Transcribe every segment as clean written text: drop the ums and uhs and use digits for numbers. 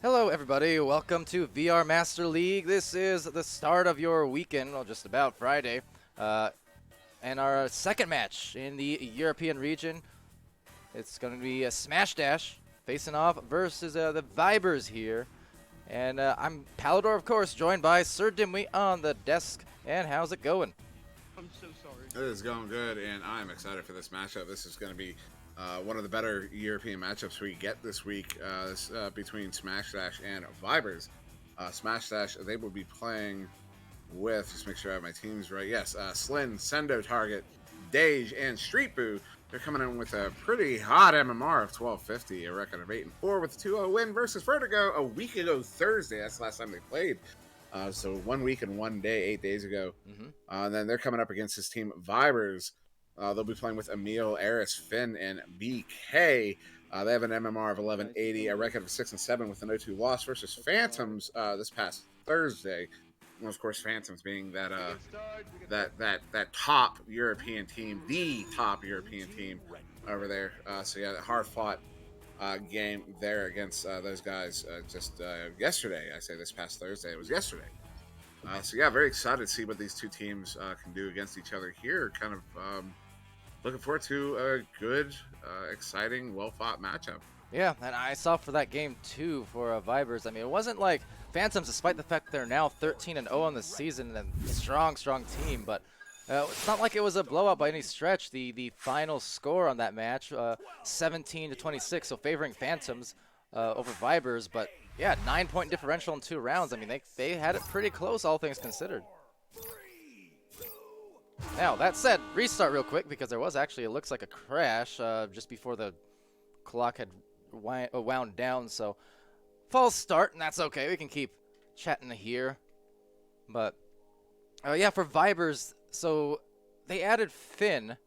Hello everybody, welcome to VR Master League. This is the start of your weekend, well just about Friday, and our second match in the European region. It's going to be a Smash Dash facing off versus the Vibers here. And I'm Palidore, of course, joined by SirDimwi on the desk. And how's it going? I'm so sorry. It is going good, and I'm excited for this matchup. This is going to be one of the better European matchups we get this week between Smash Dash and Vibers. Smash Dash, they will be playing with, just make sure I have my teams right. Yes, Slin, Sendo Target, Dage, and Street Boo. They're coming in with a pretty hot MMR of 1250, a record of 8-4 with a 2-0 win versus Vertigo a week ago Thursday. That's the last time they played. So 1 week and 1 day, 8 days ago. And then they're coming up against his team, Vibers. They'll be playing with Emil, Eris, Finn, and BK. They have an MMR of 1180, a record of 6-7 with an 0-2 loss versus Phantoms this past Thursday. And of course, Phantoms being that top European team, the top European team over there. So yeah, hard fought game there against those guys just yesterday. I say this past Thursday. It was yesterday. So yeah, very excited to see what these two teams can do against each other here. Kind of looking forward to a good, exciting, well-fought matchup. Yeah, and I saw for that game too for Vibers. I mean, it wasn't like Phantoms, despite the fact they're now 13-0 on the season and strong team, but it's not like it was a blowout by any stretch. The final score on that match, 17-26, so favoring Phantoms over Vibers. But yeah, 9-point differential in 2 rounds. I mean, they had it pretty close, all things considered. Now, that said, restart real quick because there was actually, it looks like a crash just before the clock had wound down. So, false start, and that's okay. We can keep chatting here. But, yeah, for Vibers, so they added Finn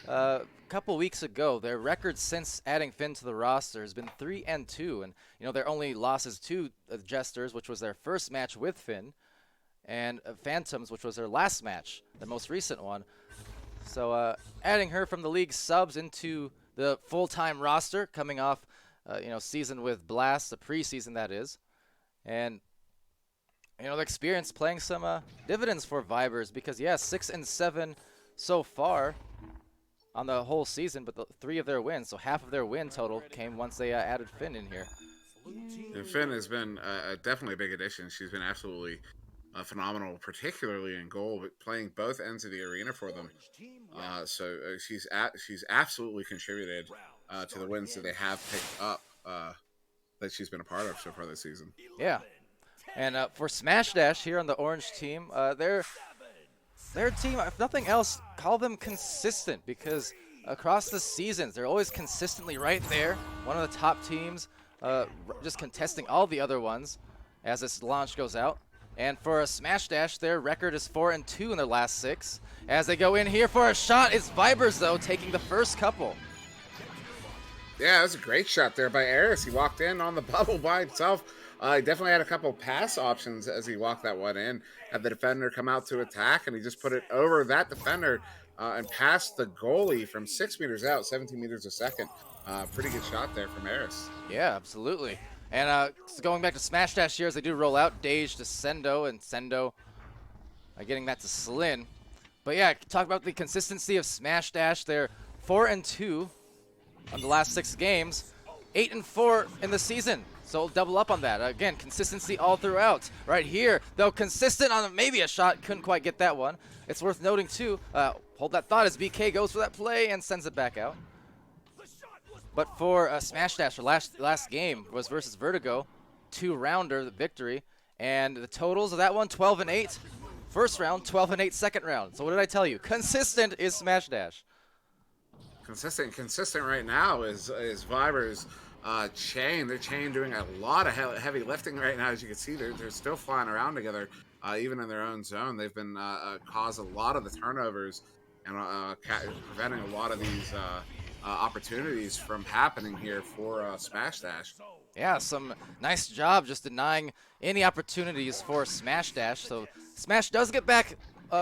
a couple weeks ago. Their record since adding Finn to the roster has been 3-2. And, you know, their only losses to Jesters, which was their first match with Finn, and Phantoms, which was their last match, the most recent one. So adding her from the league subs into the full-time roster, coming off, season with Blast, the preseason that is. And, you know, the experience playing some dividends for Vibers because, yeah, 6-7 so far on the whole season, but 3 of their wins, so half of their win total came once they added Finn in here. And Finn has been definitely a big addition. She's been absolutely phenomenal, particularly in goal, but playing both ends of the arena for them. So she's absolutely contributed to the wins that they have picked up that she's been a part of so far this season. Yeah, and for Smash Dash here on the orange team, their team, if nothing else, call them consistent because across the seasons they're always consistently right there, one of the top teams, just contesting all the other ones as this launch goes out. And for a Smash Dash, their record is 4-2 in their last 6. As they go in here for a shot, it's Vibers, though, taking the first couple. Yeah, that was a great shot there by Eris. He walked in on the bubble by himself. He definitely had a couple pass options as he walked that one in. Had the defender come out to attack, and he just put it over that defender and passed the goalie from 6 meters out, 17 meters a second. Pretty good shot there from Eris. Yeah, absolutely. And so going back to Smash Dash here, as they do roll out, Dage to Sendo, and Sendo getting that to Slin. But yeah, talk about the consistency of Smash Dash. They're 4-2 on the last 6 games, 8-4 in the season. So double up on that. Again, consistency all throughout. Right here, though, consistent on maybe a shot. Couldn't quite get that one. It's worth noting, too, hold that thought as BK goes for that play and sends it back out. But for Smash Dash, the last game was versus Vertigo, 2-rounder, the victory. And the totals of that one, 12-8. First round, 12-8 second round. So what did I tell you? Consistent is Smash Dash. Consistent right now is Vibers' Chain. Their Chain doing a lot of heavy lifting right now. As you can see, they're still flying around together, even in their own zone. They've been caused a lot of the turnovers and preventing a lot of these opportunities from happening here for Smash Dash. Yeah, some nice job just denying any opportunities for Smash Dash. So Smash does get back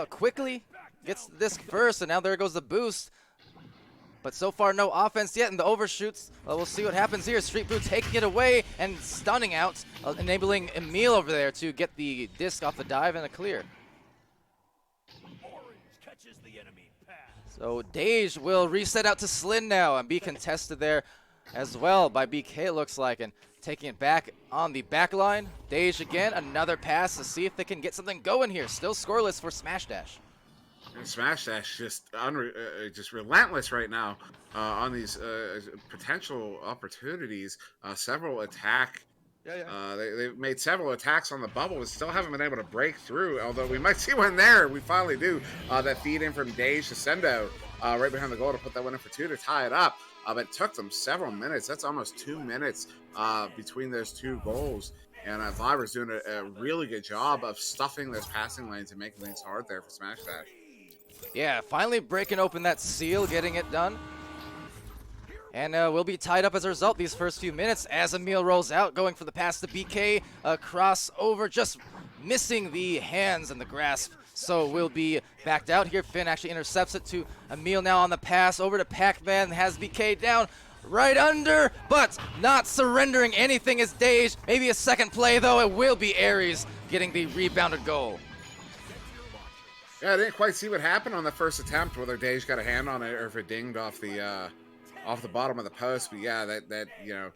quickly, gets the disc first, and now there goes the boost. but so far no offense yet in the overshoots. We'll see what happens here. SirDimwi taking it away and stunning out, enabling Emil over there to get the disc off the dive and a clear. So Dej will reset out to Slin now and be contested there as well by BK, it looks like, and taking it back on the back line. Dej again, another pass to see if they can get something going here. Still scoreless for Smash Dash. And Smash Dash just relentless right now on these potential opportunities. Several attack. They've made several attacks on the bubble, but still haven't been able to break through. Although we might see one there. We finally do. That feed in from Dej to Sendo right behind the goal to put that one in for 2 to tie it up. But it took them several minutes. That's almost 2 minutes between those 2 goals. And Viber's doing a really good job of stuffing those passing lanes and making things hard there for Smash Dash. Yeah, finally breaking open that seal, getting it done. And we'll be tied up as a result these first few minutes as Emil rolls out, going for the pass to BK. Crossover, just missing the hands and the grasp. So we'll be backed out here. Finn actually intercepts it to Emil now on the pass. Over to Pac-Man, has BK down. Right under, but not surrendering anything is Dej. Maybe a second play, though. It will be Aries getting the rebounded goal. Yeah, I didn't quite see what happened on the first attempt, whether Dej got a hand on it or if it dinged off the bottom of the post. But yeah, that you know,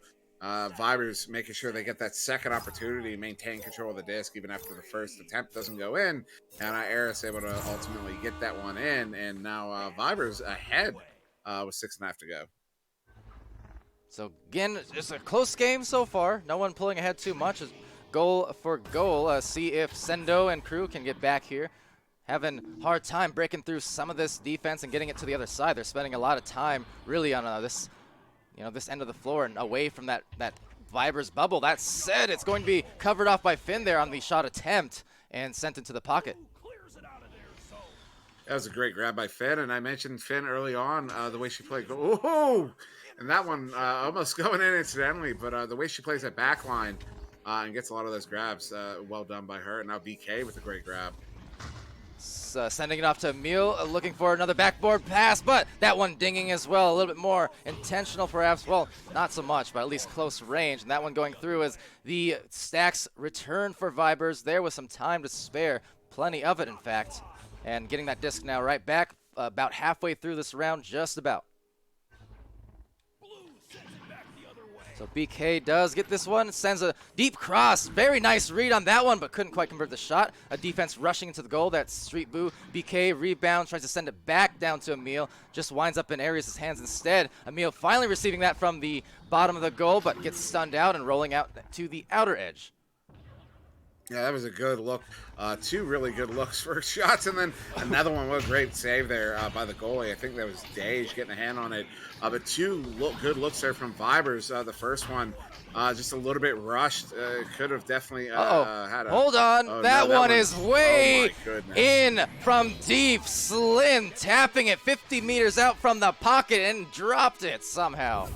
Viber's making sure they get that second opportunity, maintain control of the disc even after the first attempt doesn't go in, and Aris able to ultimately get that one in, and now Viber's ahead with 6.5 to go. So again, it's a close game so far. No one pulling ahead too much. Goal for goal. See if Sendo and crew can get back here. Having hard time breaking through some of this defense and getting it to the other side. They're spending a lot of time really on this end of the floor and away from that Viber's bubble. That said, it's going to be covered off by Finn there on the shot attempt and sent into the pocket. That was a great grab by Finn, and I mentioned Finn early on, the way she played. Oh, and that one almost going in incidentally, but the way she plays that back line and gets a lot of those grabs, well done by her. And now BK with a great grab. Sending it off to Emil, looking for another backboard pass, but that one dinging as well. A little bit more intentional perhaps. Well, not so much, but at least close range. And that one going through as the stacks return for Vibers there with some time to spare. Plenty of it, in fact. And getting that disc now right back about halfway through this round, just about. So BK does get this one, sends a deep cross. Very nice read on that one, but couldn't quite convert the shot. A defense rushing into the goal. That's SirDimwi. BK rebounds, tries to send it back down to Emil. Just winds up in Aries' hands instead. Emil finally receiving that from the bottom of the goal, but gets stunned out and rolling out to the outer edge. Yeah, that was a good look. 2 really good looks for shots, and then another one. What a great save there by the goalie. I think that was Dej getting a hand on it. But 2 good looks there from Vibers. The first one, just a little bit rushed. Could have definitely had a... Hold on. Oh, that no, one is way oh in from deep. Slin tapping it 50 meters out from the pocket and dropped it somehow.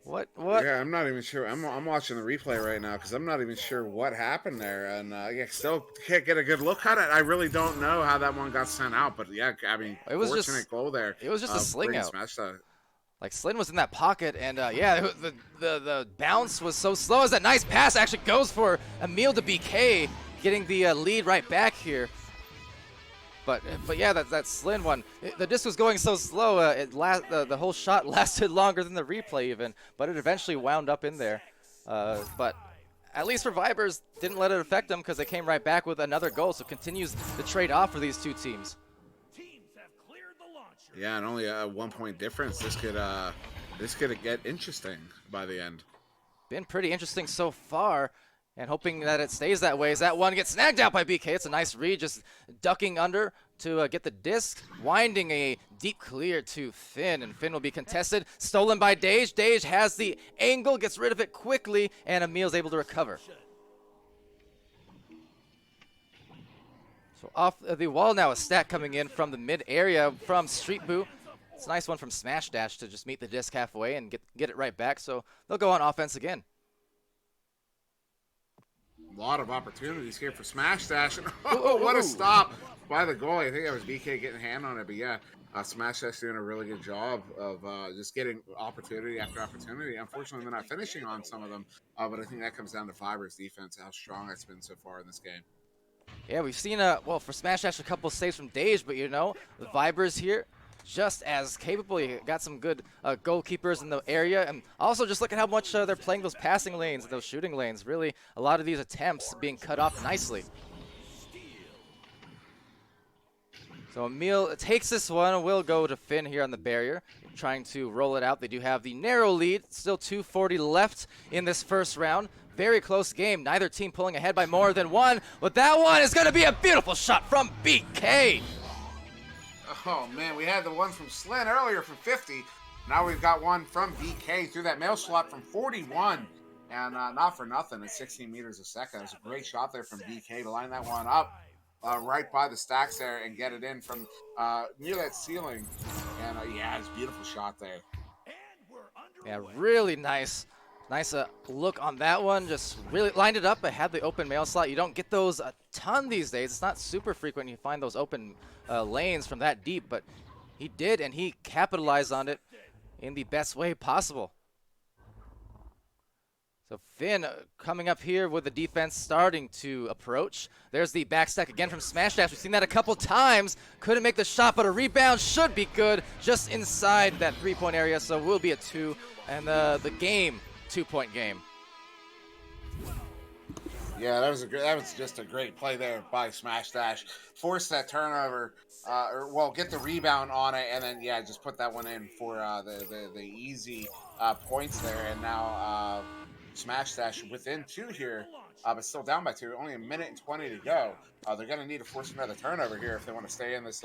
What? Yeah, I'm not even sure. I'm watching the replay right now because I'm not even sure what happened there, and still can't get a good look at it. I really don't know how that one got sent out, but yeah, I mean, it was fortunate goal there. It was just a sling out. Smash Like Slin was in that pocket, and yeah, the bounce was so slow. As that nice pass actually goes for Emil to BK, getting the lead right back here. But yeah, that Slin one, the disc was going so slow, the whole shot lasted longer than the replay even, but it eventually wound up in there. But at least for Vibers, didn't let it affect them because they came right back with another goal, so continues the trade-off for these 2 teams. Yeah, and only a 1-point difference. This could get interesting by the end. Been pretty interesting so far. And hoping that it stays that way as that one gets snagged out by BK. It's a nice read, just ducking under to get the disc. Winding a deep clear to Finn, and Finn will be contested. Stolen by Dej. Dej has the angle, gets rid of it quickly, and Emil's able to recover. So off the wall now, a stack coming in from the mid area from SirDimwi. It's a nice one from Smash Dash to just meet the disc halfway and get it right back. So they'll go on offense again. lot of opportunities here for Smash Dash. And oh, what a stop by the goalie. I think that was BK getting a hand on it, but yeah, Smash Dash doing a really good job of just getting opportunity after opportunity. Unfortunately, they're not finishing on some of them, but I think that comes down to Viber's defense, how strong it's been so far in this game. Yeah, we've seen, well, for Smash Dash, a couple saves from Dage, but you know, the Vibers here, just as capable. You got some good goalkeepers in the area, and also just look at how much they're playing those passing lanes, those shooting lanes. Really, a lot of these attempts being cut off nicely. So Emil takes this one and will go to Finn here on the barrier, trying to roll it out. They do have the narrow lead, still 2:40 left in this first round. Very close game, neither team pulling ahead by more than one, but that one is going to be a beautiful shot from BK. Oh man, we had the one from Slin earlier from 50. Now we've got one from BK through that mail slot from 41. And not for nothing, it's 16 meters a second. It's a great shot there from BK to line that one up right by the stacks there and get it in from near that ceiling. And yeah, it's a beautiful shot there. Yeah, really nice. Nice look on that one. Just really lined it up. It had the open mail slot. You don't get those a ton these days. It's not super frequent you find those open lanes from that deep, but he did, and he capitalized on it in the best way possible. So Finn coming up here with the defense starting to approach. There's the backstack again from Smash Dash. We've seen that a couple times. Couldn't make the shot, but a rebound should be good just inside that three-point area, so will be a 2, and the game, 2-point game. Yeah, that was just a great play there by Smash Dash. Force that turnover, get the rebound on it, and then yeah, just put that one in for the easy points there. And now Smash Dash within 2 here, but still down by 2. Only a minute and 20 to go. They're going to need to force another turnover here if they want to stay in this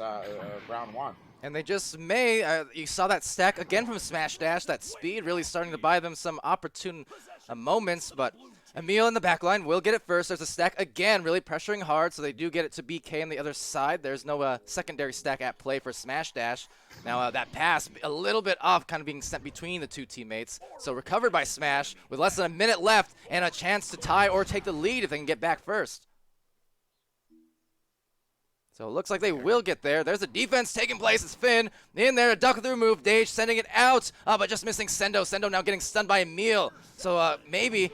round 1. And they just may. You saw that stack again from Smash Dash. That speed really starting to buy them some opportune moments. But Emil in the back line will get it first. There's a stack again, really pressuring hard. So they do get it to BK on the other side. There's no secondary stack at play for Smash Dash. Now that pass a little bit off, kind of being sent between the two teammates. So recovered by Smash with less than a minute left and a chance to tie or take the lead if they can get back first. So it looks like they will get there. There's a defense taking place. It's Finn in there. A duck through move. Dage sending it out, but just missing Sendo. Sendo now getting stunned by Emil. So maybe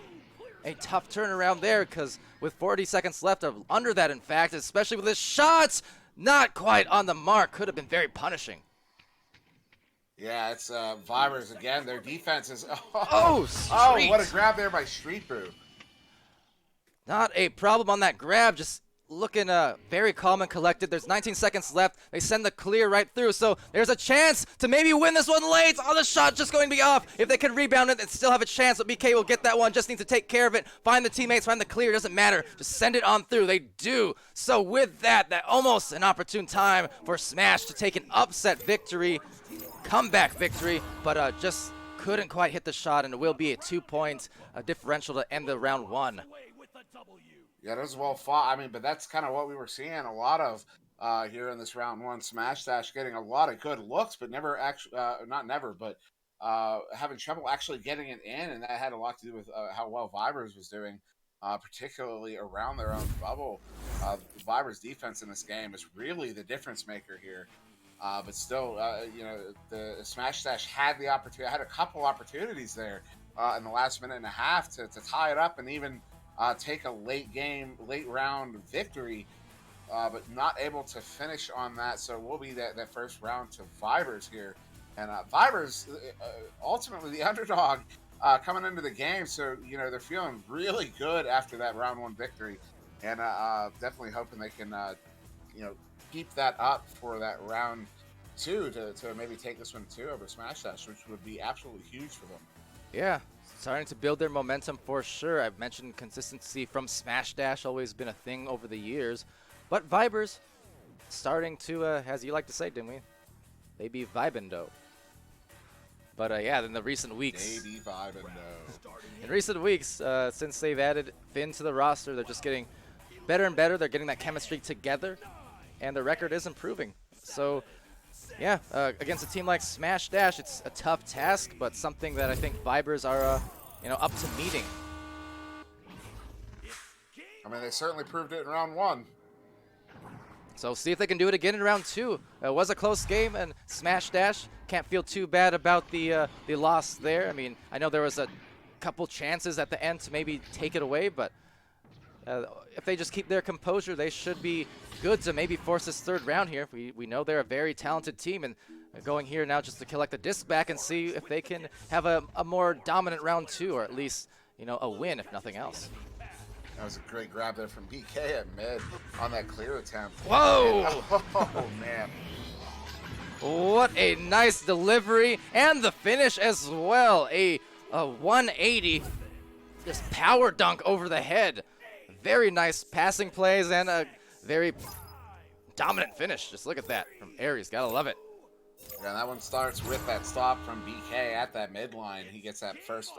a tough turnaround there because with 40 seconds left, under that in fact, especially with his shots, not quite on the mark. Could have been very punishing. Yeah, it's Vibers again. Their defense is... Oh, what a grab there by Street Brew. Not a problem on that grab, just looking very calm and collected. There's 19 seconds left. They send the clear right through, so there's a chance to maybe win this one late. Oh, the shot just going to be off. If they can rebound it, they still have a chance, but BK will get that one. Just needs to take care of it. Find the teammates, find the clear. Doesn't matter. Just send it on through. They do. So with that almost an opportune time for Smash to take an upset victory, comeback victory, but just couldn't quite hit the shot, and it will be a 2-point differential to end the round 1. Yeah, that was well fought. I mean, but that's kind of what we were seeing a lot of here in this round 1. Smash Dash getting a lot of good looks, but never actually, not never, but having trouble actually getting it in, and that had a lot to do with how well Vibers was doing, particularly around their own bubble. Vibers' defense in this game is really the difference maker here. But still, the Smash Dash had the opportunity, had a couple opportunities there in the last minute and a half to tie it up and even take a late round victory, but not able to finish on that. So we'll be that first round to Vibers here. And Vibers, ultimately the underdog coming into the game. So, they're feeling really good after that round 1 victory. And definitely hoping they can, keep that up for that round 2 to maybe take this one too over Smash Dash, which would be absolutely huge for them. Yeah. Starting to build their momentum for sure. I've mentioned consistency from Smash Dash, always been a thing over the years. But Vibers starting to, as you like to say, Dimwi, they be vibendo. But yeah, in the recent weeks. They be vibendo. In recent weeks, since they've added Finn to the roster, they're just getting better and better. They're getting that chemistry together, and the record is improving. So yeah, against a team like Smash Dash, it's a tough task, but something that I think Vibers are, up to meeting. I mean, they certainly proved it in round 1. So see if they can do it again in round 2. It was a close game, and Smash Dash can't feel too bad about the loss there. I mean, I know there was a couple chances at the end to maybe take it away, but if they just keep their composure, they should be good to maybe force this 3rd round here. We know they're a very talented team, and going here now just to collect the disc back and see if they can have a more dominant round 2, or at least, you know, a win if nothing else. That was a great grab there from BK at mid on that clear attempt. Whoa! And, oh, man. What a nice delivery, and the finish as well. A 180, just power dunk over the head. Very nice passing plays and a very dominant finish. Just look at that from Aries. Gotta love it. Yeah, that one starts with that stop from BK at that midline. He gets that first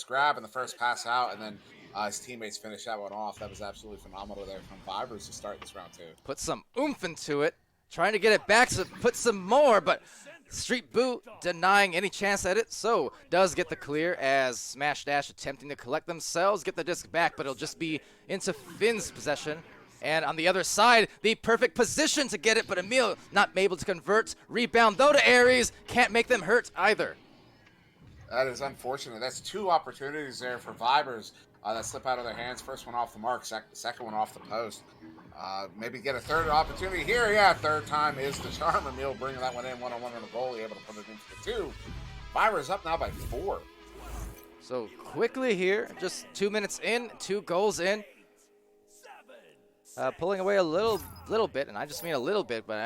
grab and the first pass out, and then his teammates finish that one off. That was absolutely phenomenal there from Vibers to start this round 2. Put some oomph into it, trying to get it back, so put some more, but Street Boot denying any chance at it, so does get the clear as Smash Dash attempting to collect themselves, get the disc back, but it'll just be into Finn's possession. And on the other side, the perfect position to get it, but Emil not able to convert. Rebound, though, to Aries. Can't make them hurt either. That is unfortunate. That's 2 opportunities there for Vibers that slip out of their hands. First one off the mark, second one off the post. Maybe get a 3rd opportunity here. Yeah, 3rd time is the charm. Emil bringing that one in one-on-one on the goalie, able to put it in for the 2. Vibers up now by 4. So quickly here, just 2 minutes in, 2 goals in. Pulling away a little bit, and I just mean a little bit, but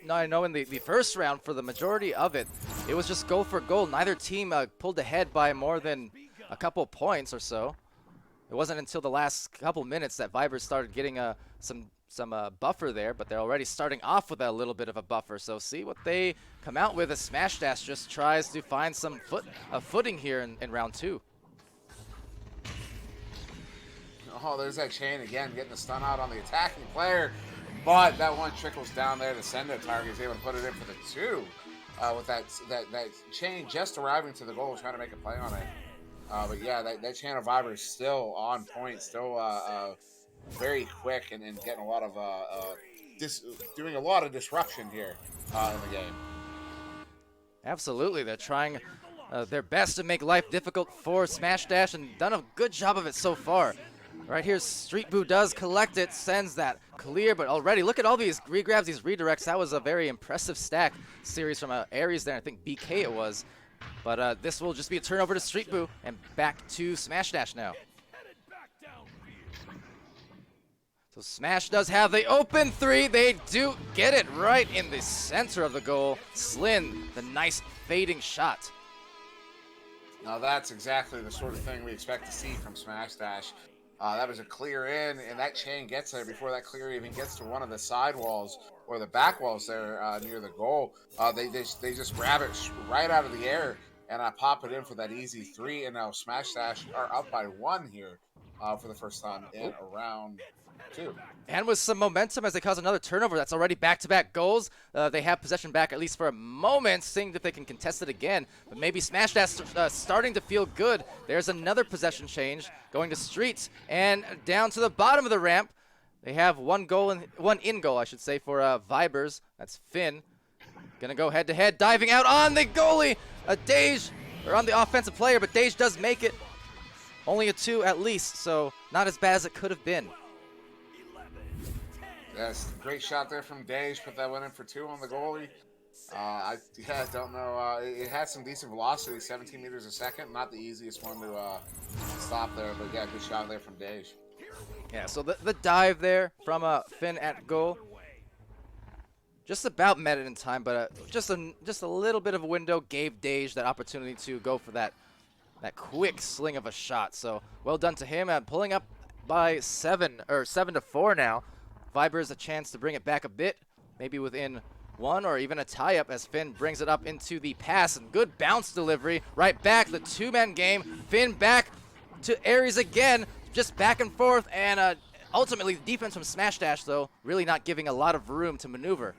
I know in the first round, for the majority of it, it was just goal for goal. Neither team pulled ahead by more than a couple points or so. It wasn't until the last couple minutes that Vibers started getting some buffer there, but they're already starting off with a little bit of a buffer. So see what they come out with as Smash Dash just tries to find some footing here in round 2. Oh, there's that chain again, getting the stun out on the attacking player. But that one trickles down there to send it. Target is able to put it in for the 2. With that chain just arriving to the goal, trying to make a play on it. But yeah, that chain of Vibers still on point, still very quick and getting a lot of doing a lot of disruption here in the game. Absolutely, they're trying their best to make life difficult for Smash Dash, and done a good job of it so far. Right here, Street Boo does collect it, sends that clear, but already look at all these regrabs, these redirects. That was a very impressive stack series from Aries there. I think BK it was. But this will just be a turnover to Street Boo, and back to Smash Dash now. So Smash does have the open 3. They do get it right in the center of the goal. Slin, the nice fading shot. Now that's exactly the sort of thing we expect to see from Smash Dash. That was a clear in, and that chain gets there before that clear even gets to one of the side walls or the back walls there near the goal. They just grab it right out of the air and pop it in for that easy 3. And now Smash Dash are up by 1 here for the first time in round 2. And with some momentum as they cause another turnover, that's already back-to-back goals. They have possession back at least for a moment, seeing if they can contest it again. But maybe Smash Dash starting to feel good. There's another possession change going to Streets and down to the bottom of the ramp. They have one in goal, I should say, for Vibers. That's Finn. Gonna go head-to-head, diving out on the goalie. Dej, or on the offensive player, but Dej does make it. Only a 2 at least, so not as bad as it could have been. Yes, great shot there from Dej. Put that one in for 2 on the goalie. I don't know. It had some decent velocity, 17 meters a second. Not the easiest one to stop there, but yeah, good shot there from Dej. Yeah, so the dive there from Finn at goal. Just about met it in time, but just a little bit of a window gave Dej that opportunity to go for that quick sling of a shot. So well done to him. Pulling up by 7 to 4 now. Vibers a chance to bring it back a bit, maybe within 1 or even a tie-up as Finn brings it up into the pass. And good bounce delivery right back. The 2-man game. Finn back to Aries again, just back and forth. And ultimately, the defense from Smash Dash, though, really not giving a lot of room to maneuver.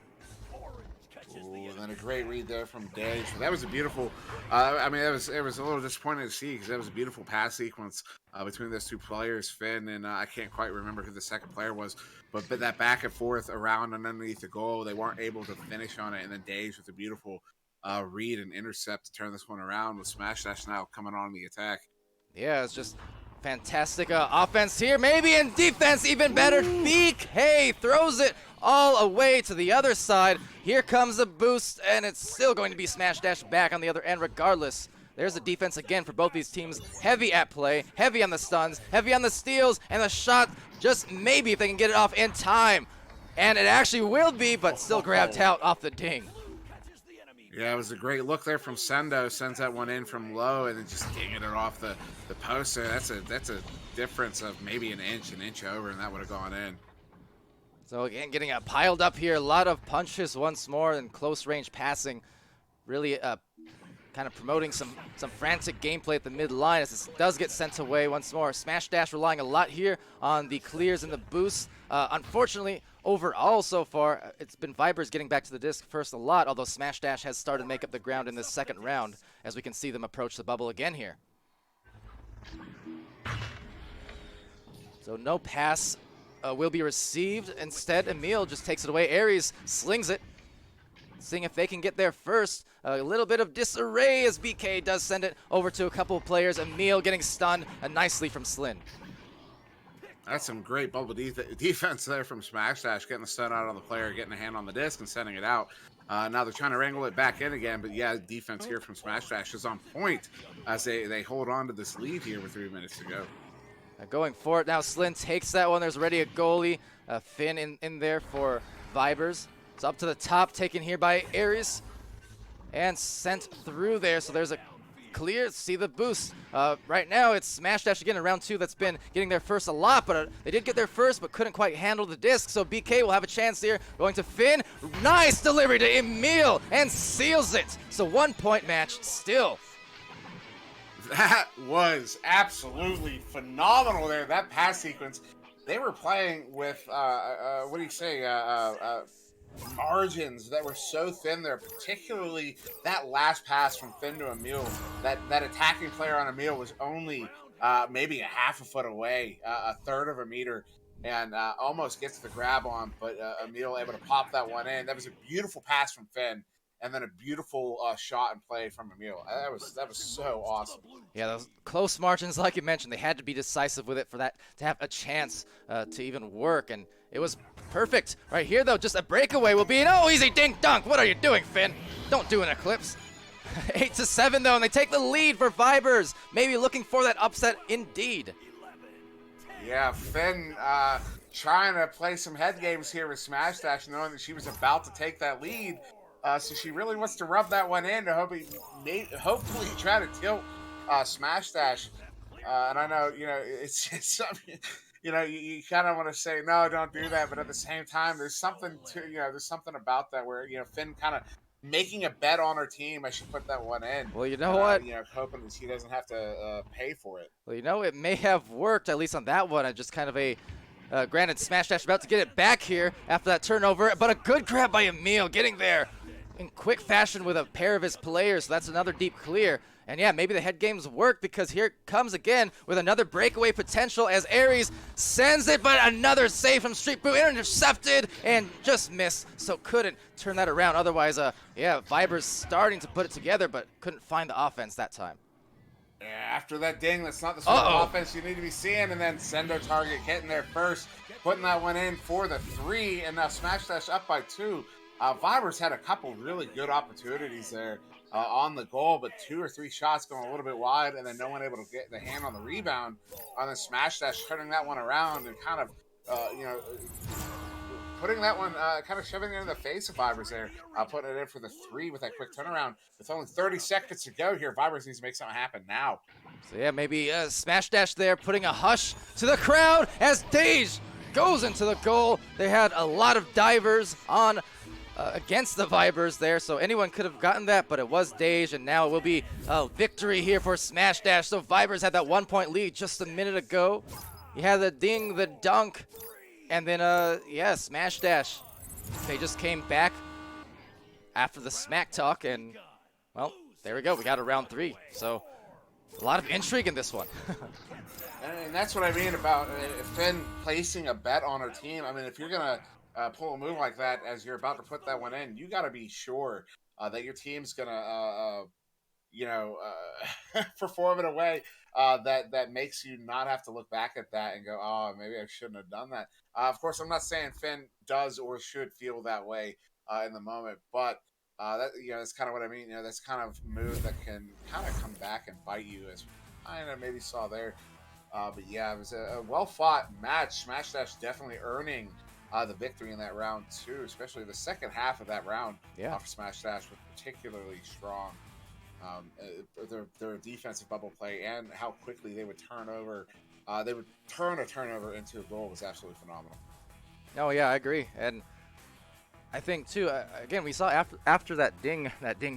Ooh, and then a great read there from Day. So that was a beautiful. I mean, it was a little disappointing to see because that was a beautiful pass sequence between those two players, Finn and I can't quite remember who the second player was, but that back and forth around and underneath the goal, they weren't able to finish on it, and then Days with a beautiful read and intercept to turn this one around with Smash Dash now coming on the attack. Yeah, it's just fantastic offense here. Maybe in defense, even better. BK throws it all away to the other side. Here comes a boost, and it's still going to be Smash Dash back on the other end regardless. There's the defense again for both these teams. Heavy at play, heavy on the stuns, heavy on the steals, and the shot just maybe if they can get it off in time. And it actually will be, but still grabbed out off the ding. Yeah, it was a great look there from Sendo. Sends that one in from low and then just dinging it off the poster. That's a difference of maybe an inch over, and that would have gone in. So again, getting piled up here. A lot of punches once more and close range passing. Really kind of promoting some frantic gameplay at the mid line as this does get sent away once more. Smash Dash relying a lot here on the clears and the boosts. Unfortunately, overall so far, it's been Vibers getting back to the disc first a lot, although Smash Dash has started to make up the ground in this second round as we can see them approach the bubble again here. So no pass will be received. Instead, Emil just takes it away. Aries slings it, seeing if they can get there first. A little bit of disarray as BK does send it over to a couple of players. Emil getting stunned nicely from Slin. That's some great bubble defense there from Smash Dash, getting the stun out on the player, getting a hand on the disc, and sending it out. Now they're trying to wrangle it back in again, but yeah, defense here from Smash Dash is on point as they hold on to this lead here with 3 minutes to go. Going for it now, Slin takes that one. There's already a goalie, Finn in there for Vibers. It's up to the top, taken here by Aries, and sent through there. So there's a clear, see the boost. Right now it's Smash Dash again in round 2 that's been getting there first a lot, but they did get there first but couldn't quite handle the disc. So BK will have a chance here, going to Finn. Nice delivery to Emil and seals it. So 1 point match still. That was absolutely phenomenal there, that pass sequence. They were playing with, what do you say, margins that were so thin there, particularly that last pass from Finn to Emil. That attacking player on Emil was only maybe a half a foot away, a third of a meter, and almost gets the grab on, but Emil able to pop that one in. That was a beautiful pass from Finn, and then a beautiful shot and play from Emil. That was so awesome. Yeah, those close margins, like you mentioned, they had to be decisive with it for that to have a chance to even work, and it was perfect. Right here, though, just a breakaway will be an easy dink dunk. What are you doing, Finn? Don't do an Eclipse. 8-7, though, and they take the lead for Vibers. Maybe looking for that upset indeed. Yeah, Finn trying to play some head games here with Smash Dash, knowing that she was about to take that lead. So she really wants to rub that one in to hopefully try to tilt Smash Dash. And I know, it's something, you kind of want to say, no, don't do that. But at the same time, there's something there's something about that where, Finn kind of making a bet on her team as she put that one in. Well, you know what? Hoping that she doesn't have to pay for it. Well, it may have worked, at least on that one. I just kind of granted, Smash Dash about to get it back here after that turnover, but a good grab by Emil, getting there in quick fashion with a pair of his players. So that's another deep clear. And yeah, maybe the head games work, because here it comes again with another breakaway potential as Aries sends it, but another save from Street Boot, intercepted and just missed, so couldn't turn that around. Otherwise, Vibers starting to put it together, but couldn't find the offense that time. Yeah, after that ding, that's not the sort of offense you need to be seeing. And then Sendo Target getting there first, putting that one in for the 3, and now Smash Dash up by 2. Vibers had a couple really good opportunities there on the goal, but 2 or 3 shots going a little bit wide, and then no one able to get the hand on the rebound. On the Smash Dash, turning that one around and kind of, putting that one, kind of shoving it in the face of Vibers there, putting it in for the 3 with that quick turnaround. With only 30 seconds to go here, Vibers needs to make something happen now. So yeah, maybe Smash Dash there, putting a hush to the crowd as Dej goes into the goal. They had a lot of divers on against the Vibers there, so anyone could have gotten that, but it was Dej, and now it will be a victory here for Smash Dash. So Vibers had that 1 point lead just a minute ago. You had the ding, the dunk, and then Smash Dash. They just came back after the smack talk, and, well, there we go. We got a round 3. So a lot of intrigue in this one. And that's what I mean about Finn placing a bet on her team. I mean, if you're going to pull a move like that as you're about to put that one in, you got to be sure that your team's going to, perform in a way that makes you not have to look back at that and go, oh, maybe I shouldn't have done that. Of course, I'm not saying Finn does or should feel that way in the moment, but that's kind of what I mean. That's kind of move that can kind of come back and bite you, as I maybe saw there. But yeah, it was a well-fought match. Smash Dash definitely earning the victory in that round too, especially the second half of that round. Yeah. For Smash Dash was particularly strong. Their defensive bubble play and how quickly they would turn over. They would turn a turnover into a goal was absolutely phenomenal. Oh yeah, I agree, and I think too. Again, we saw after that ding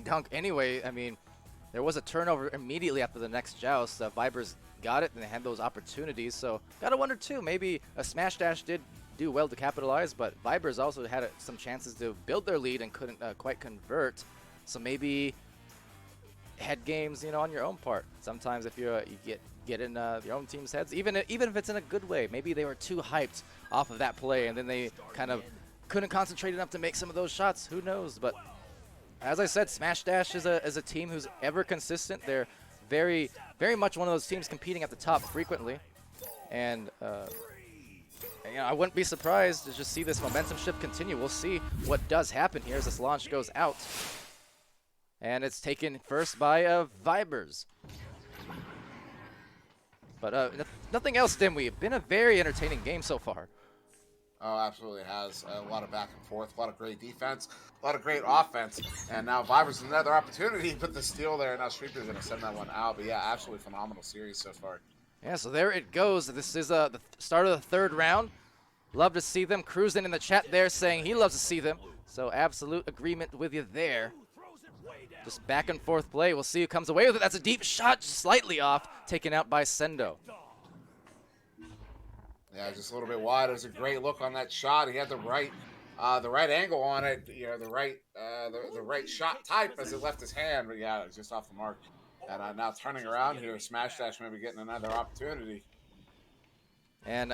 dunk. Anyway, I mean, there was a turnover immediately after the next joust. Vibers got it and they had those opportunities. So gotta wonder too. Maybe a Smash Dash did do well to capitalize, but Vibers also had some chances to build their lead and couldn't quite convert. So maybe head games, on your own part. Sometimes if you get in your own team's heads, even if it's in a good way, maybe they were too hyped off of that play and then they kind of couldn't concentrate enough to make some of those shots. Who knows? But as I said, Smash Dash is a team who's ever consistent. They're very, very much one of those teams competing at the top frequently, and I wouldn't be surprised to just see this momentum shift continue. We'll see what does happen here as this launch goes out. And it's taken first by Vibers. But nothing else, Dimwi. Been a very entertaining game so far. Oh, absolutely it has. A lot of back and forth, a lot of great defense, a lot of great offense. And now Vibers another opportunity, but the steal there. Now Streeter's going to send that one out. But yeah, absolutely phenomenal series so far. Yeah, so there it goes. This is the start of the third round. Love to see them. Cruising in the chat there saying he loves to see them. So absolute agreement with you there. Just back and forth play. We'll see who comes away with it. That's a deep shot, slightly off, taken out by Sendo. Yeah, just a little bit wide. It was a great look on that shot. He had the right angle on it. The right shot type as it left his hand. But yeah, it was just off the mark. And now turning around here, Smash Dash maybe getting another opportunity. And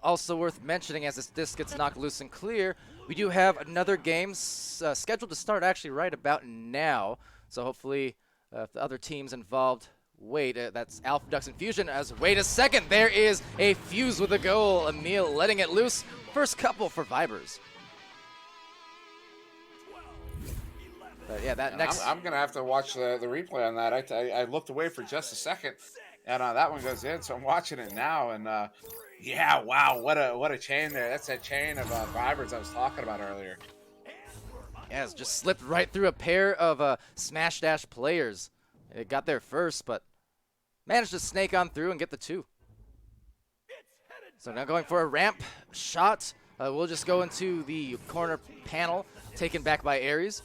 also worth mentioning, as this disc gets knocked loose and clear, we do have another game scheduled to start actually right about now. So hopefully, if the other teams involved wait, that's Alpha Ducks and Fusion. Wait a second, there is a fuse with a goal. Emil letting it loose. First couple for Vibers. But yeah, that next. I'm gonna have to watch the replay on that. I looked away for just a second, and that one goes in. So I'm watching it now, and yeah, wow, what a chain there. That's that chain of Vibers I was talking about earlier. Yeah, it's just slipped right through a pair of Smash Dash players. It got there first, but managed to snake on through and get the 2. So now going for a ramp shot. We'll just go into the corner panel, taken back by Aries.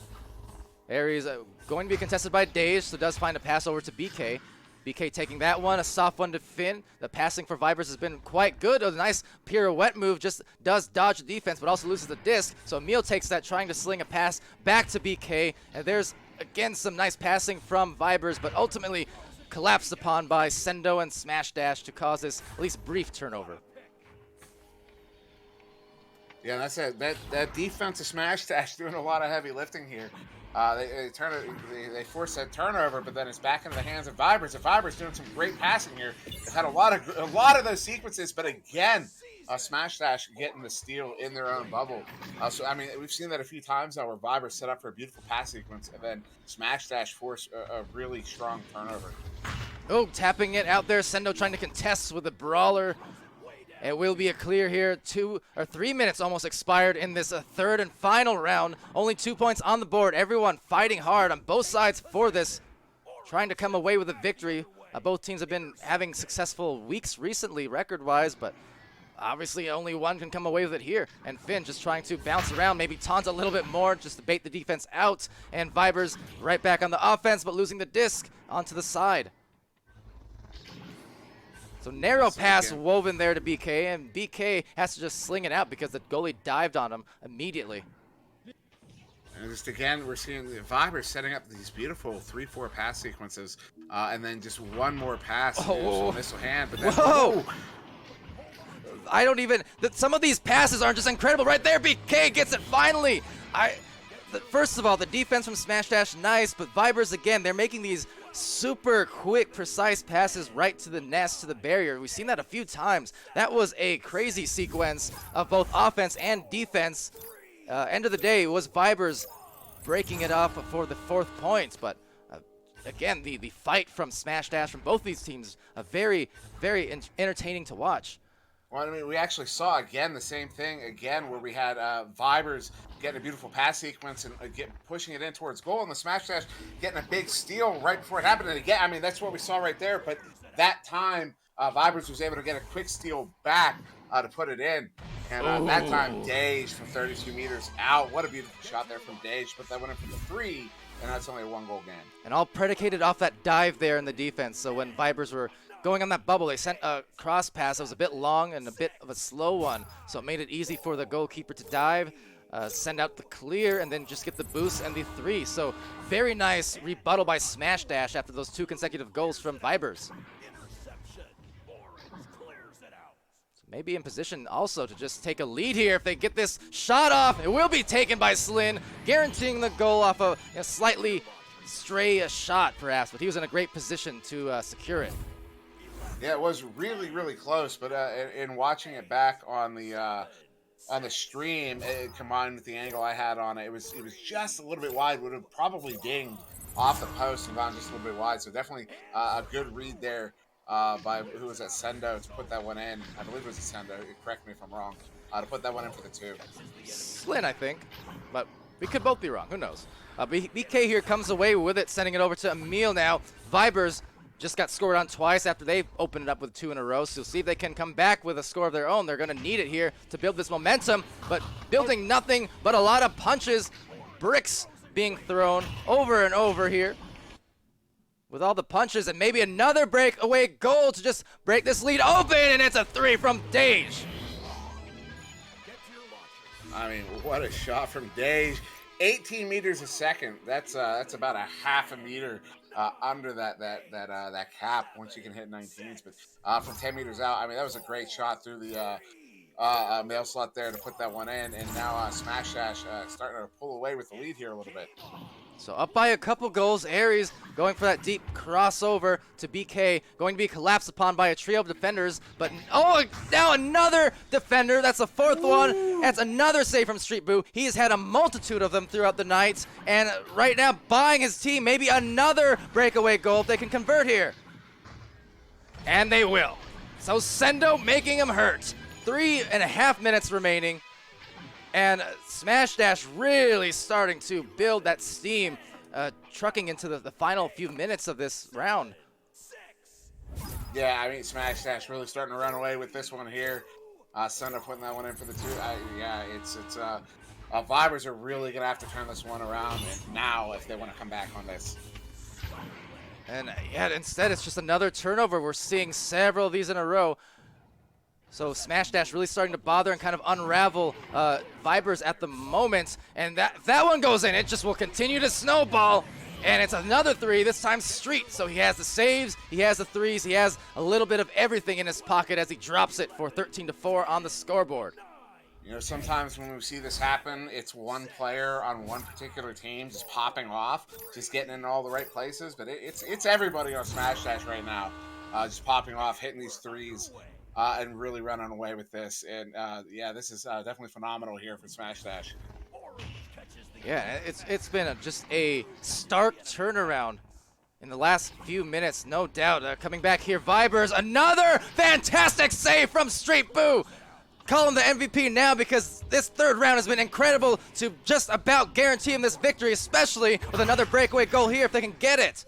Aries going to be contested by Daze, so does find a pass over to BK. BK taking that one, a soft one to Finn. The passing for Vibers has been quite good. A nice pirouette move, just does dodge the defense, but also loses the disc. So Emil takes that, trying to sling a pass back to BK. And there's, again, some nice passing from Vibers, but ultimately collapsed upon by Sendo and Smash Dash to cause this at least brief turnover. Yeah, that's it. That defense of Smash Dash doing a lot of heavy lifting here. They force that turnover, but then it's back into the hands of Vibers. And Vibers doing some great passing here. They've had a lot of those sequences, but again, Smash Dash getting the steal in their own bubble. So I mean, we've seen that a few times now where Vibers set up for a beautiful pass sequence, and then Smash Dash force a really strong turnover. Oh, tapping it out there. Sendo trying to contest with a brawler. It will be a clear here. 2 or 3 minutes almost expired in this third and final round. Only 2 points on the board. Everyone fighting hard on both sides for this, trying to come away with a victory. Both teams have been having successful weeks recently, record-wise, but obviously only one can come away with it here. And Finn just trying to bounce around, maybe taunt a little bit more just to bait the defense out. And Vibers right back on the offense, but losing the disc onto the side. So narrow pass woven there to BK, and BK has to just sling it out because the goalie dived on him immediately. And just again, we're seeing the Vibers setting up these beautiful 3-4 pass sequences, and then just one more pass to missile hand. But then, whoa! I don't even. Some of these passes aren't just incredible. Right there, BK gets it finally. First of all, the defense from Smash Dash, nice, but Vibers again, they're making these super quick, precise passes right to the nest, to the barrier. We've seen that a few times. That was a crazy sequence of both offense and defense. End of the day, it was Vibers breaking it off for the 4th point, but again, the fight from Smash Dash from both these teams, very, very entertaining to watch. Well, I mean, we actually saw again the same thing again where we had Vibers getting a beautiful pass sequence and pushing it in towards goal, and the Smash Dash getting a big steal right before it happened. And again, I mean, that's what we saw right there. But that time, Vibers was able to get a quick steal back to put it in. And that time, Dage from 32 meters out. What a beautiful shot there from Dage. Put that one in for the 3, and that's only a 1-goal game. And all predicated off that dive there in the defense. So when Vibers were going on that bubble, they sent a cross pass that was a bit long and a bit of a slow one. So it made it easy for the goalkeeper to dive, send out the clear, and then just get the boost and the 3. So very nice rebuttal by Smash Dash after those 2 consecutive goals from Vibers. Maybe in position also to just take a lead here. If they get this shot off, it will be taken by Slin, guaranteeing the goal off a slightly stray shot perhaps, but he was in a great position to secure it. Yeah, it was really, really close, but in watching it back on the stream, combined with the angle I had on it, it was just a little bit wide. Would have probably dinged off the post and gone just a little bit wide. So definitely a good read there by who was at Sendo to put that one in. I believe it was Sendo. Correct me if I'm wrong. To put that one in for the 2. Slin, I think, but we could both be wrong. Who knows? BK here comes away with it, sending it over to Emil now. Vibers just got scored on twice after they've opened it up with 2 in a row. So see if they can come back with a score of their own. They're going to need it here to build this momentum, but building nothing but a lot of punches, bricks being thrown over and over here. With all the punches and maybe another breakaway goal to just break this lead open, and it's a 3 from Dage. I mean, what a shot from Dage. 18 meters a second. That's about a half a meter under that cap once you can hit 19s. But from 10 meters out, I mean, that was a great shot through the mail slot there to put that one in. And now Smash Dash starting to pull away with the lead here a little bit. So up by a couple goals, Aries going for that deep crossover to BK, going to be collapsed upon by a trio of defenders, but now another defender, that's the 4th one, that's another save from Street Boo. He has had a multitude of them throughout the night, and right now buying his team maybe another breakaway goal if they can convert here. And they will. So Sendo making him hurt. 3.5 minutes remaining. And Smash Dash really starting to build that steam, trucking into the final few minutes of this round. Yeah, I mean, Smash Dash really starting to run away with this one here. Sendo putting that one in for the 2. Vibers are really going to have to turn this one around now if they want to come back on this. And yeah, instead it's just another turnover. We're seeing several of these in a row. So Smash Dash really starting to bother and kind of unravel Vibers at the moment. And that one goes in. It just will continue to snowball. And it's another 3, this time Street. So he has the saves, he has the 3s, he has a little bit of everything in his pocket as he drops it for 13-4 on the scoreboard. You know, sometimes when we see this happen, it's one player on one particular team just popping off, just getting in all the right places. But it's everybody on Smash Dash right now, just popping off, hitting these 3s. And really running away with this. And yeah, this is definitely phenomenal here for Smash Dash. Yeah, it's been just a stark turnaround in the last few minutes, no doubt. Coming back here, Vibers, another fantastic save from Street Boo. Call him the MVP now because this 3rd round has been incredible to just about guarantee him this victory, especially with another breakaway goal here if they can get it.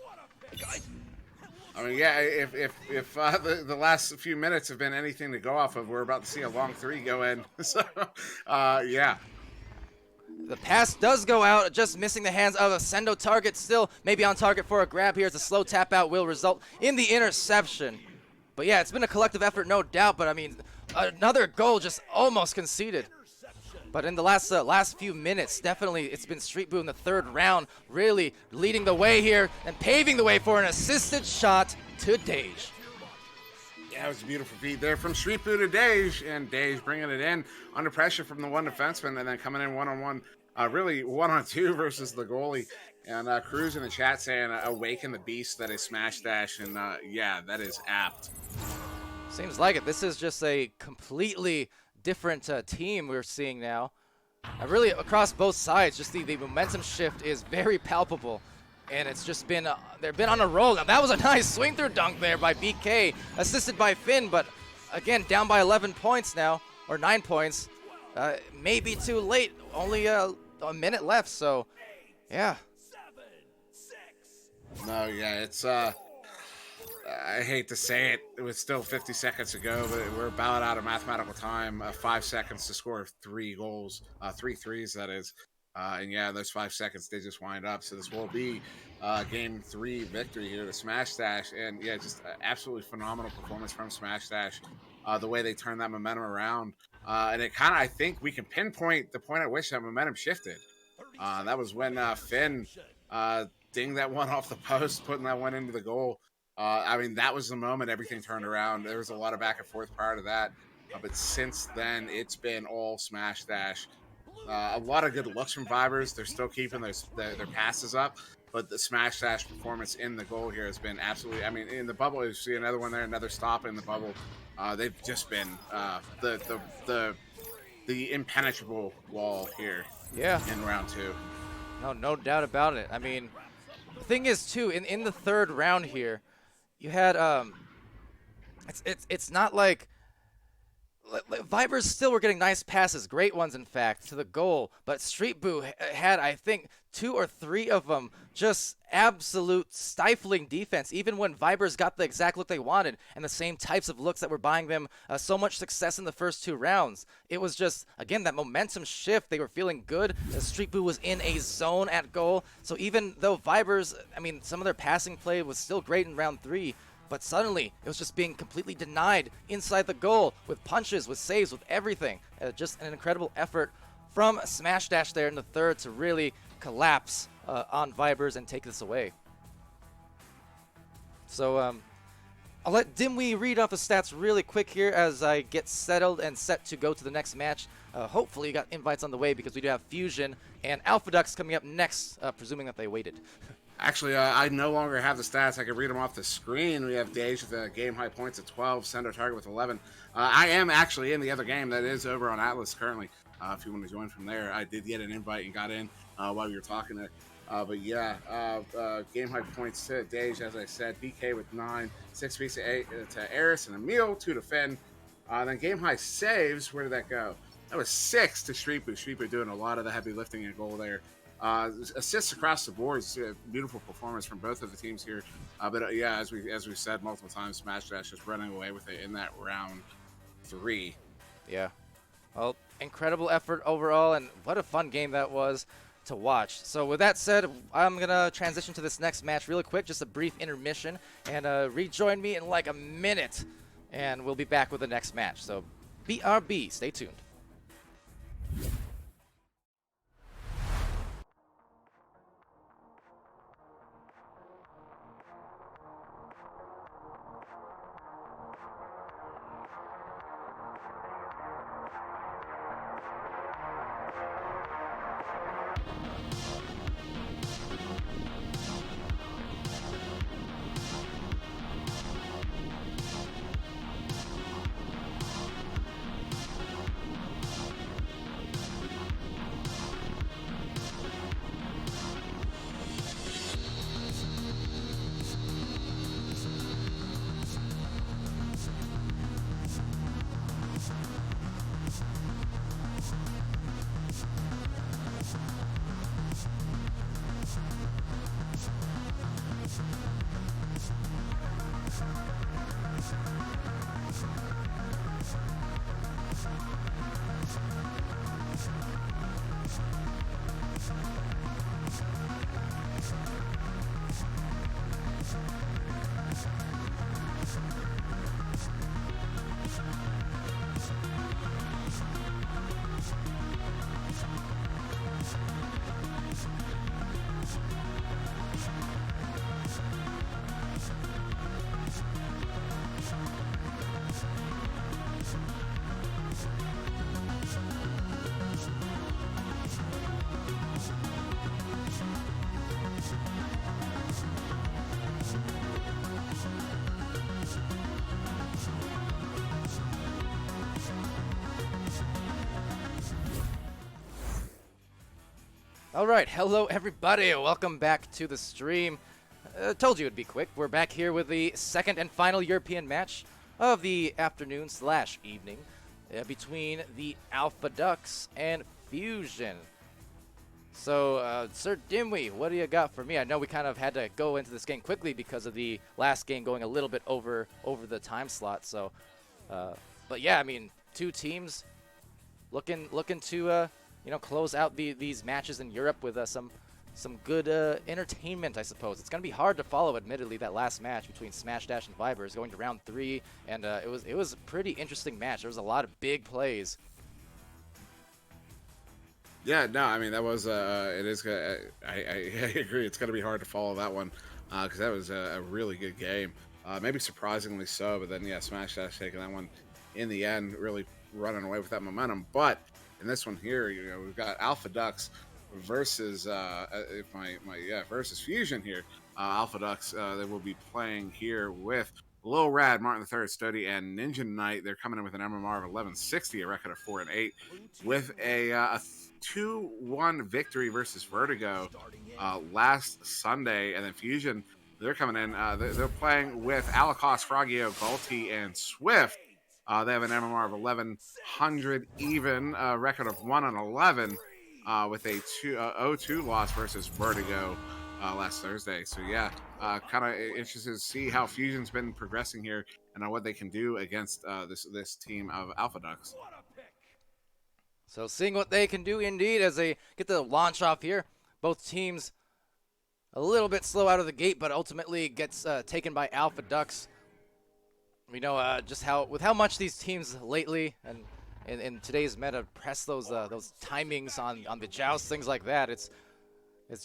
I mean, yeah, if the last few minutes have been anything to go off of, we're about to see a long 3 go in. So, yeah. The pass does go out, just missing the hands of a Sendo target. Still maybe on target for a grab here as a slow tap out will result in the interception. But yeah, it's been a collective effort, no doubt. But I mean, another goal just almost conceded. But in the last few minutes, definitely it's been Street Boo in the third round, really leading the way here and paving the way for an assisted shot to Dej. Yeah, it was a beautiful feed there from Street Boo to Dej, and Dej bringing it in under pressure from the one defenseman, and then coming in one-on-one, really one-on-two versus the goalie. And Cruz in the chat saying, awaken the beast that is Smash Dash, and yeah, that is apt. Seems like it. This is just a completely different team we're seeing now. Really, across both sides, just the momentum shift is very palpable. And it's just been, they've been on a roll. Now, that was a nice swing through dunk there by BK, assisted by Finn, but again, down by 11 points now, or 9 points. Maybe too late, only a minute left, so yeah. No, yeah, it's, I hate to say it, it was still 50 seconds to go, but we're about out of mathematical time. 5 seconds to score 3 goals, 3 threes, that is. And yeah, those 5 seconds, they just wind up. So this will be game 3 victory here to Smash Dash. And yeah, just absolutely phenomenal performance from Smash Dash. The way they turned that momentum around. And it kind of, I think we can pinpoint the point at which that momentum shifted. That was when Finn dinged that one off the post, putting that one into the goal. I mean, that was the moment everything turned around. There was a lot of back and forth prior to that. But since then, it's been all Smash Dash. A lot of good looks from Vibers. They're still keeping their passes up, but the Smash Dash performance in the goal here has been absolutely. I mean, in the bubble, you see another one there, another stop in the bubble. They've just been the impenetrable wall here. Yeah. In round 2. No doubt about it. I mean, the thing is too, in the third round here, you had it's not like. Vibers still were getting nice passes, great ones in fact, to the goal, but Street Boo had, I think, 2 or 3 of them just absolute stifling defense, even when Vibers got the exact look they wanted and the same types of looks that were buying them so much success in the first 2 rounds. It was just, again, that momentum shift. They were feeling good. Street Boo was in a zone at goal, so even though Vibers, I mean, some of their passing play was still great in round 3, but suddenly, it was just being completely denied inside the goal with punches, with saves, with everything. Just an incredible effort from Smash Dash there in the third to really collapse on Vibers and take this away. So I'll let Dimwi read off the stats really quick here as I get settled and set to go to the next match. Hopefully you got invites on the way because we do have Fusion and Alpha Ducks coming up next, presuming that they waited. Actually, I no longer have the stats. I can read them off the screen. We have Dej with the game high points at 12, Sender Target with 11. I am actually in the other game that is over on Atlas currently. If you want to join from there, I did get an invite and got in while you were talking there. But yeah, game high points to Dej, as I said, BK with 9, 6 piece to Eris and Emil, 2 to Finn. Then game high saves, where did that go? That was 6 to Street Boo. Street Boo doing a lot of the heavy lifting and goal there. Assists across the board. Beautiful performance from both of the teams here. But yeah, as we said multiple times, Smash Dash just running away with it in that round 3. Yeah. Well, incredible effort overall, and what a fun game that was to watch. So with that said, I'm going to transition to this next match really quick, just a brief intermission, and rejoin me in like a minute, and we'll be back with the next match. So BRB, stay tuned. All right, hello everybody. Welcome back to the stream. Told you it'd be quick. We're back here with the second and final European match of the afternoon/evening between the Alpha Ducks and Fusion. So, SirDimwi, what do you got for me? I know we kind of had to go into this game quickly because of the last game going a little bit over the time slot. So, but yeah, I mean, two teams looking to close out these matches in Europe with some good entertainment, I suppose. It's gonna be hard to follow, admittedly, that last match between Smash Dash and Vibers going to round 3, and it was a pretty interesting match. There was a lot of big plays. Yeah, no, I mean that was it is. I agree. It's gonna be hard to follow that one because that was a really good game. Maybe surprisingly so, but then yeah, Smash Dash taking that one in the end, really running away with that momentum. But in this one here, we've got Alpha Ducks versus versus Fusion here. Alpha Ducks they will be playing here with Lil Rad, Martin III, Stody, and Ninja Knight. They're coming in with an MMR of 1160, a record of 4-8, with a 2-1 victory versus Vertigo last Sunday. And then Fusion, they're coming in. They're playing with Alakos, Frogio, Galti, and Swift. They have an MMR of 1100 even, a record of 1-11 with a 0-2 loss versus Vertigo last Thursday. So yeah, kind of interested to see how Fusion's been progressing here and what they can do against this team of Alpha Ducks. So seeing what they can do indeed as they get the launch off here. Both teams a little bit slow out of the gate, but ultimately gets taken by Alpha Ducks. We know just how much these teams lately and in today's meta press those timings on the joust, things like that. It's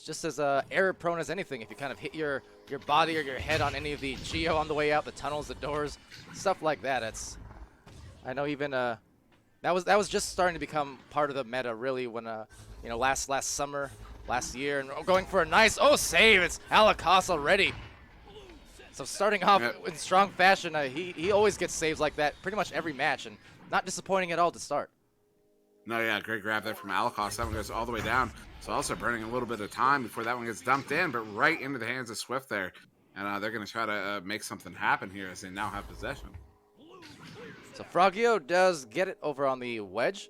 just as error prone as anything. If you kind of hit your body or your head on any of the geo on the way out, the tunnels, the doors, stuff like that. I know even that was just starting to become part of the meta really when last summer, last year, and going for a nice save. It's Alakos already. So starting off in strong fashion, he always gets saves like that pretty much every match, and not disappointing at all to start. No, yeah, great grab there from Alakos. That one goes all the way down. So also burning a little bit of time before that one gets dumped in, but right into the hands of Swift there. And they're going to try to make something happen here as they now have possession. So Frogio does get it over on the wedge.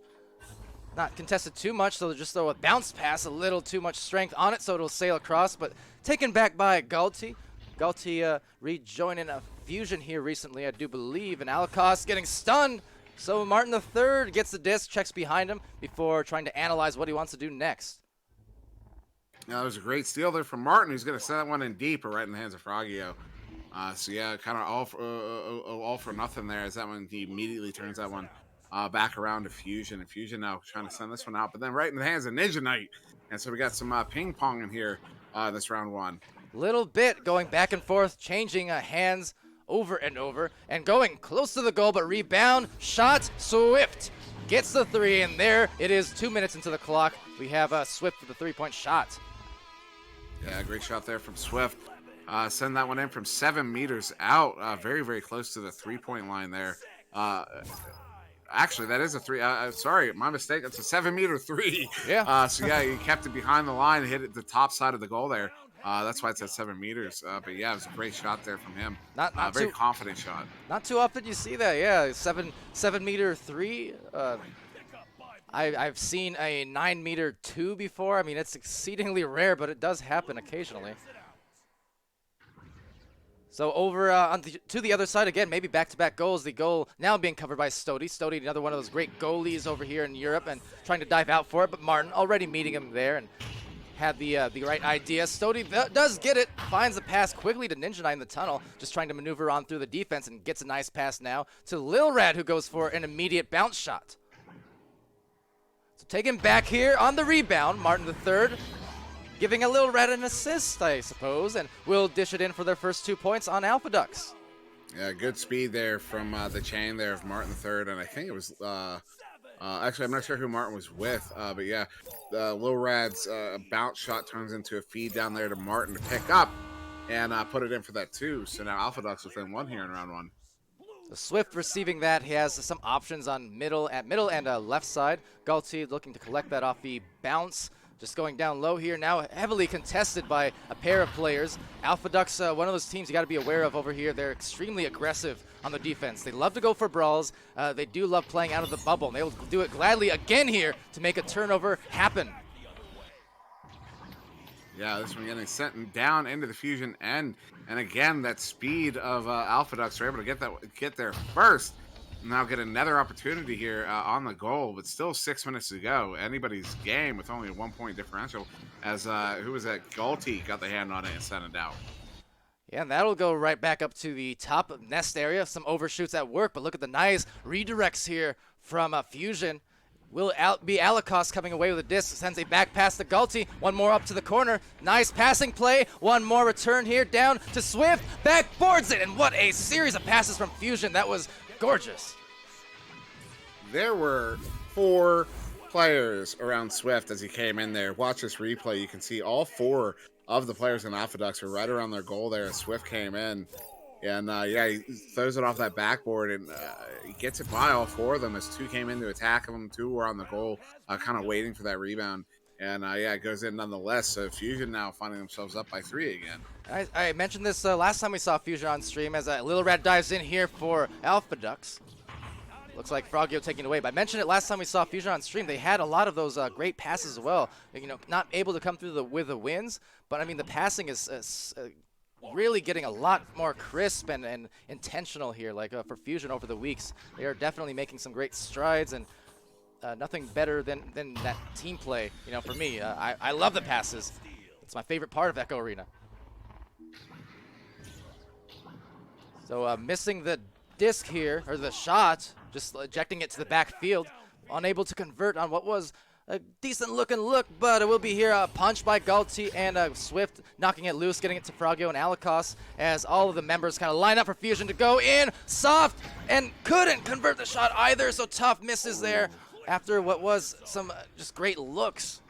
Not contested too much, so they'll just throw a bounce pass, a little too much strength on it, so it'll sail across, but taken back by Galti. Galti rejoining a Fusion here recently, I do believe, and Alakos getting stunned. So Martin III gets the disc, checks behind him before trying to analyze what he wants to do next. Now, that was a great steal there from Martin, who's going to send that one in deep, or right in the hands of Frogio. So yeah, kind of all for nothing there, as that one, he immediately turns that one back around to Fusion. And Fusion now trying to send this one out, but then right in the hands of Ninja Knight. And so we got some ping pong in here this round one. Little bit going back and forth, changing hands over and over, and going close to the goal, but rebound, shot, Swift gets the 3, and there it is, 2 minutes into the clock. We have Swift with the 3-point shot. Yeah, great shot there from Swift. Send that one in from 7 meters out, very, very close to the 3-point line there. Actually, that is a 3. Sorry, my mistake. That's a 7-meter 3. Yeah. So yeah, he kept it behind the line and hit it the top side of the goal there. That's why it's at 7 meters. But yeah, it was a great shot there from him. Not very confident shot. Not too often you see that. Yeah, 7-meter 3. I've seen a 9-meter 2 before. I mean, it's exceedingly rare, but it does happen occasionally. So over to the other side again, maybe back-to-back goals. The goal now being covered by Stody. Stody, another one of those great goalies over here in Europe, and trying to dive out for it. But Martin already meeting him there and had the right idea. Stody does get it, finds the pass quickly to Ninja Knight in the tunnel, just trying to maneuver on through the defense, and gets a nice pass now to Lil Rad, who goes for an immediate bounce shot. So taken back here on the rebound, Martin III. Giving a Lil Rad an assist, I suppose, and will dish it in for their first 2 points on Alpha Ducks. Yeah, good speed there from the chain there of Martin III, and I think it was, actually, I'm not sure who Martin was with, but yeah, Lil Rad's bounce shot turns into a feed down there to Martin to pick up and put it in for that 2. So now Alpha Ducks within 1 here in round 1. So Swift receiving that. He has some options on middle and left side. Galti looking to collect that off the bounce. just going down low here. Now heavily contested by a pair of players. Alpha Ducks, one of those teams you got to be aware of over here. They're extremely aggressive on the defense. They love to go for brawls. They do love playing out of the bubble. And they'll do it gladly again here to make a turnover happen. Yeah, this one getting sent down into the fusion end. And again, that speed of Alpha Ducks are able to get there first. Now get another opportunity here on the goal, but still 6 minutes to go. Anybody's game with only a 1 point differential as, who was that? Galti got the hand on it and sent it out. Yeah, and that'll go right back up to the top of nest area. Some overshoots at work, but look at the nice redirects here from Fusion. Will be Alikos coming away with a disc, sends a back pass to Galti. One more up to the corner. Nice passing play. One more return here down to Swift. Backboards it, and what a series of passes from Fusion. That was gorgeous. There were 4 players around Swift as he came in there. Watch this replay. You can see all 4 of the players in Alpha Ducks were right around their goal there as Swift came in. And, yeah, he throws it off that backboard, and he gets it by all 4 of them as 2 came in to attack him. 2 were on the goal, kind of waiting for that rebound. And, yeah, it goes in nonetheless. So Fusion now finding themselves up by 3 again. I mentioned this last time we saw Fusion on stream as Little Rat dives in here for Alpha Ducks. Looks like Frogio taking it away. But I mentioned it last time we saw Fusion on stream. They had a lot of those great passes as well. You know, not able to come through with the wins, but I mean the passing is really getting a lot more crisp and intentional here. Like for Fusion over the weeks, they are definitely making some great strides, and nothing better than that team play. You know, for me, I love the passes. It's my favorite part of Echo Arena. So missing the disc here, or the shot, just ejecting it to the backfield, unable to convert on what was a decent looking look, but it will be here punched by Galti and Swift, knocking it loose, getting it to Frogio and Alikos as all of the members kind of line up for Fusion to go in. Soft, and couldn't convert the shot either, so Tough misses there after what was some just great looks.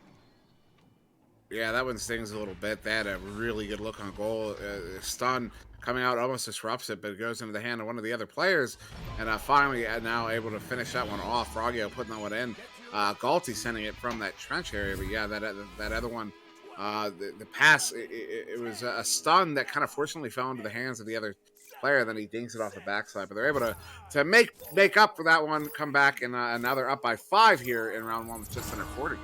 Yeah, that one stings a little bit. They had a really good look on goal. Stun coming out almost disrupts it, but it goes into the hand of one of the other players. And finally now able to finish that one off. Frogio putting that one in. Galti sending it from that trench area. But yeah, that other one, the pass, it was a stun that kind of fortunately fell into the hands of the other player. Then he dinks it off the backside. But they're able to make up for that one, come back, and now they're up by 5 here in round 1 with just under 4 to go.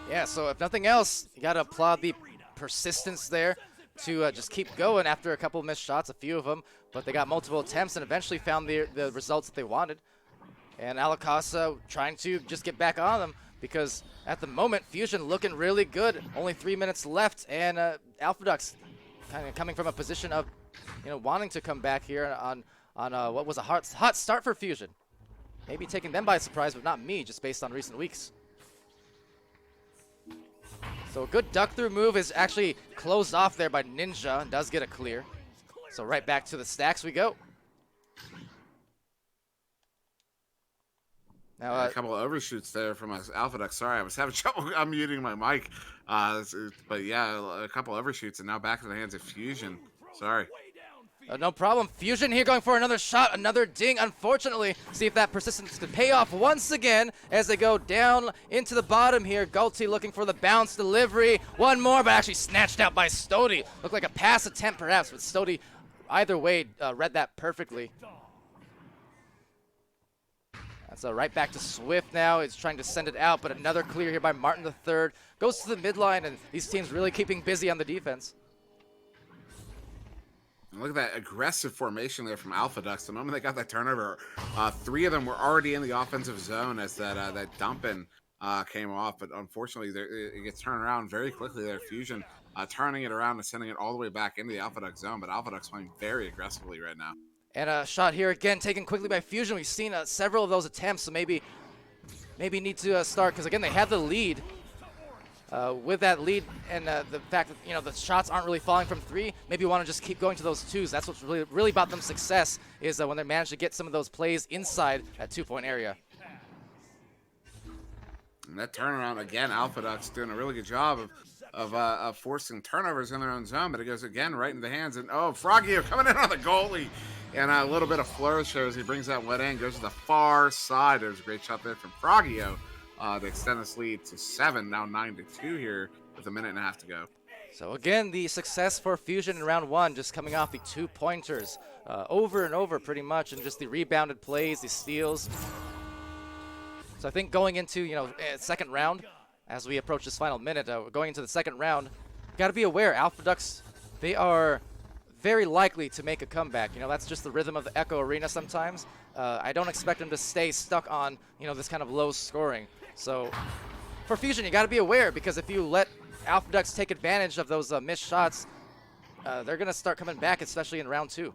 Yeah, so if nothing else, you got to applaud the persistence there to just keep going after a couple of missed shots, a few of them, but they got multiple attempts and eventually found the results that they wanted. And Alikos trying to just get back on them, because at the moment, Fusion looking really good. Only 3 minutes left, and Alpha Ducks kind of coming from a position of, you know, wanting to come back here on what was a hot start for Fusion. Maybe taking them by surprise, but not me, just based on recent weeks. So a good duck through move is actually closed off there by Ninja and does get a clear. So right back to the stacks we go. Now a couple of overshoots there from us Alpha Duck. Sorry, I was having trouble unmuting my mic. But yeah, a couple of overshoots, and now back in the hands of Fusion. Sorry. No problem. Fusion here going for another shot, another ding. Unfortunately, see if that persistence could pay off once again as they go down into the bottom here. Galti looking for the bounce delivery. One more, but actually snatched out by Stody. Looked like a pass attempt perhaps, but Stody either way read that perfectly. That's right back to Swift now. He's trying to send it out, but another clear here by Martin III. Goes to the midline, and these teams really keeping busy on the defense. And look at that aggressive formation there from Alpha Ducks. The moment they got that turnover, 3 of them were already in the offensive zone as that dump-in came off. But unfortunately, it gets turned around very quickly there. Fusion turning it around and sending it all the way back into the Alpha Duck zone. But Alpha Ducks playing very aggressively right now. And a shot here again taken quickly by Fusion. We've seen several of those attempts, so maybe need to start, because again they have the lead. With that lead and the fact that, you know, the shots aren't really falling from 3, maybe you want to just keep going to those 2s. That's what's really brought them success, is when they manage to get some of those plays inside that 2-point area. And that turnaround again, Alpha Ducks doing a really good job of forcing turnovers in their own zone, but it goes again right in the hands, and Frogio coming in on the goalie, and a little bit of flourish there as he brings that one in, goes to the far side. There's a great shot there from Frogio. to extend this lead to 7, now 9-2 here with a minute and a half to go. So again, the success for Fusion in round 1, just coming off the 2-pointers over and over pretty much, and just the rebounded plays, the steals. So I think going into, second round, as we approach this final minute, going into the second round, got to be aware, Alpha Ducks, they are very likely to make a comeback. That's just the rhythm of the Echo Arena sometimes. I don't expect them to stay stuck on, this kind of low scoring. So for Fusion, you got to be aware, because if you let Alpha Ducks take advantage of those missed shots, they're going to start coming back, especially in round 2.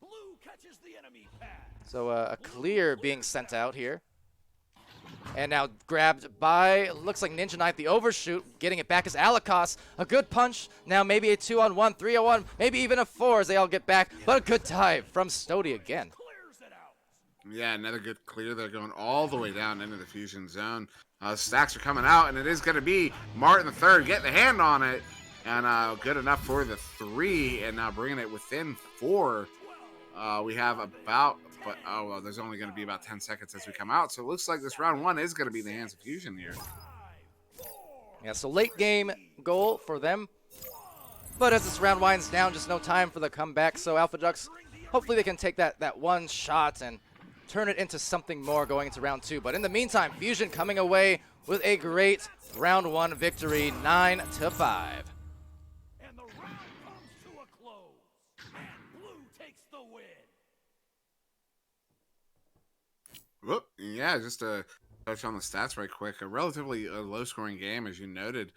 Blue catches the enemy pass. So a clear being sent out here. And now grabbed by, looks like Ninja Knight, the overshoot. Getting it back is Alikos. A good punch. Now maybe a 2-on-1, 3-on-1, maybe even a 4 as they all get back. But a good dive from Stody again. Clears it out. Yeah, another good clear. They're going all the way down into the Fusion zone. Stacks are coming out, and it is going to be Martin the third getting the hand on it. And good enough for the 3, and now bringing it within 4. We have about, there's only going to be about 10 seconds as we come out. So it looks like this round 1 is going to be the hands of Fusion here. Yeah, so late game goal for them. But as this round winds down, just no time for the comeback. So Alpha Ducks, hopefully they can take that one shot and turn it into something more going into round 2. But in the meantime, Fusion coming away with a great round 1 victory, 9-5. And the round comes to a close. And blue takes the win. Whoop. Yeah, just to touch on the stats right quick. A relatively low-scoring game, as you noted.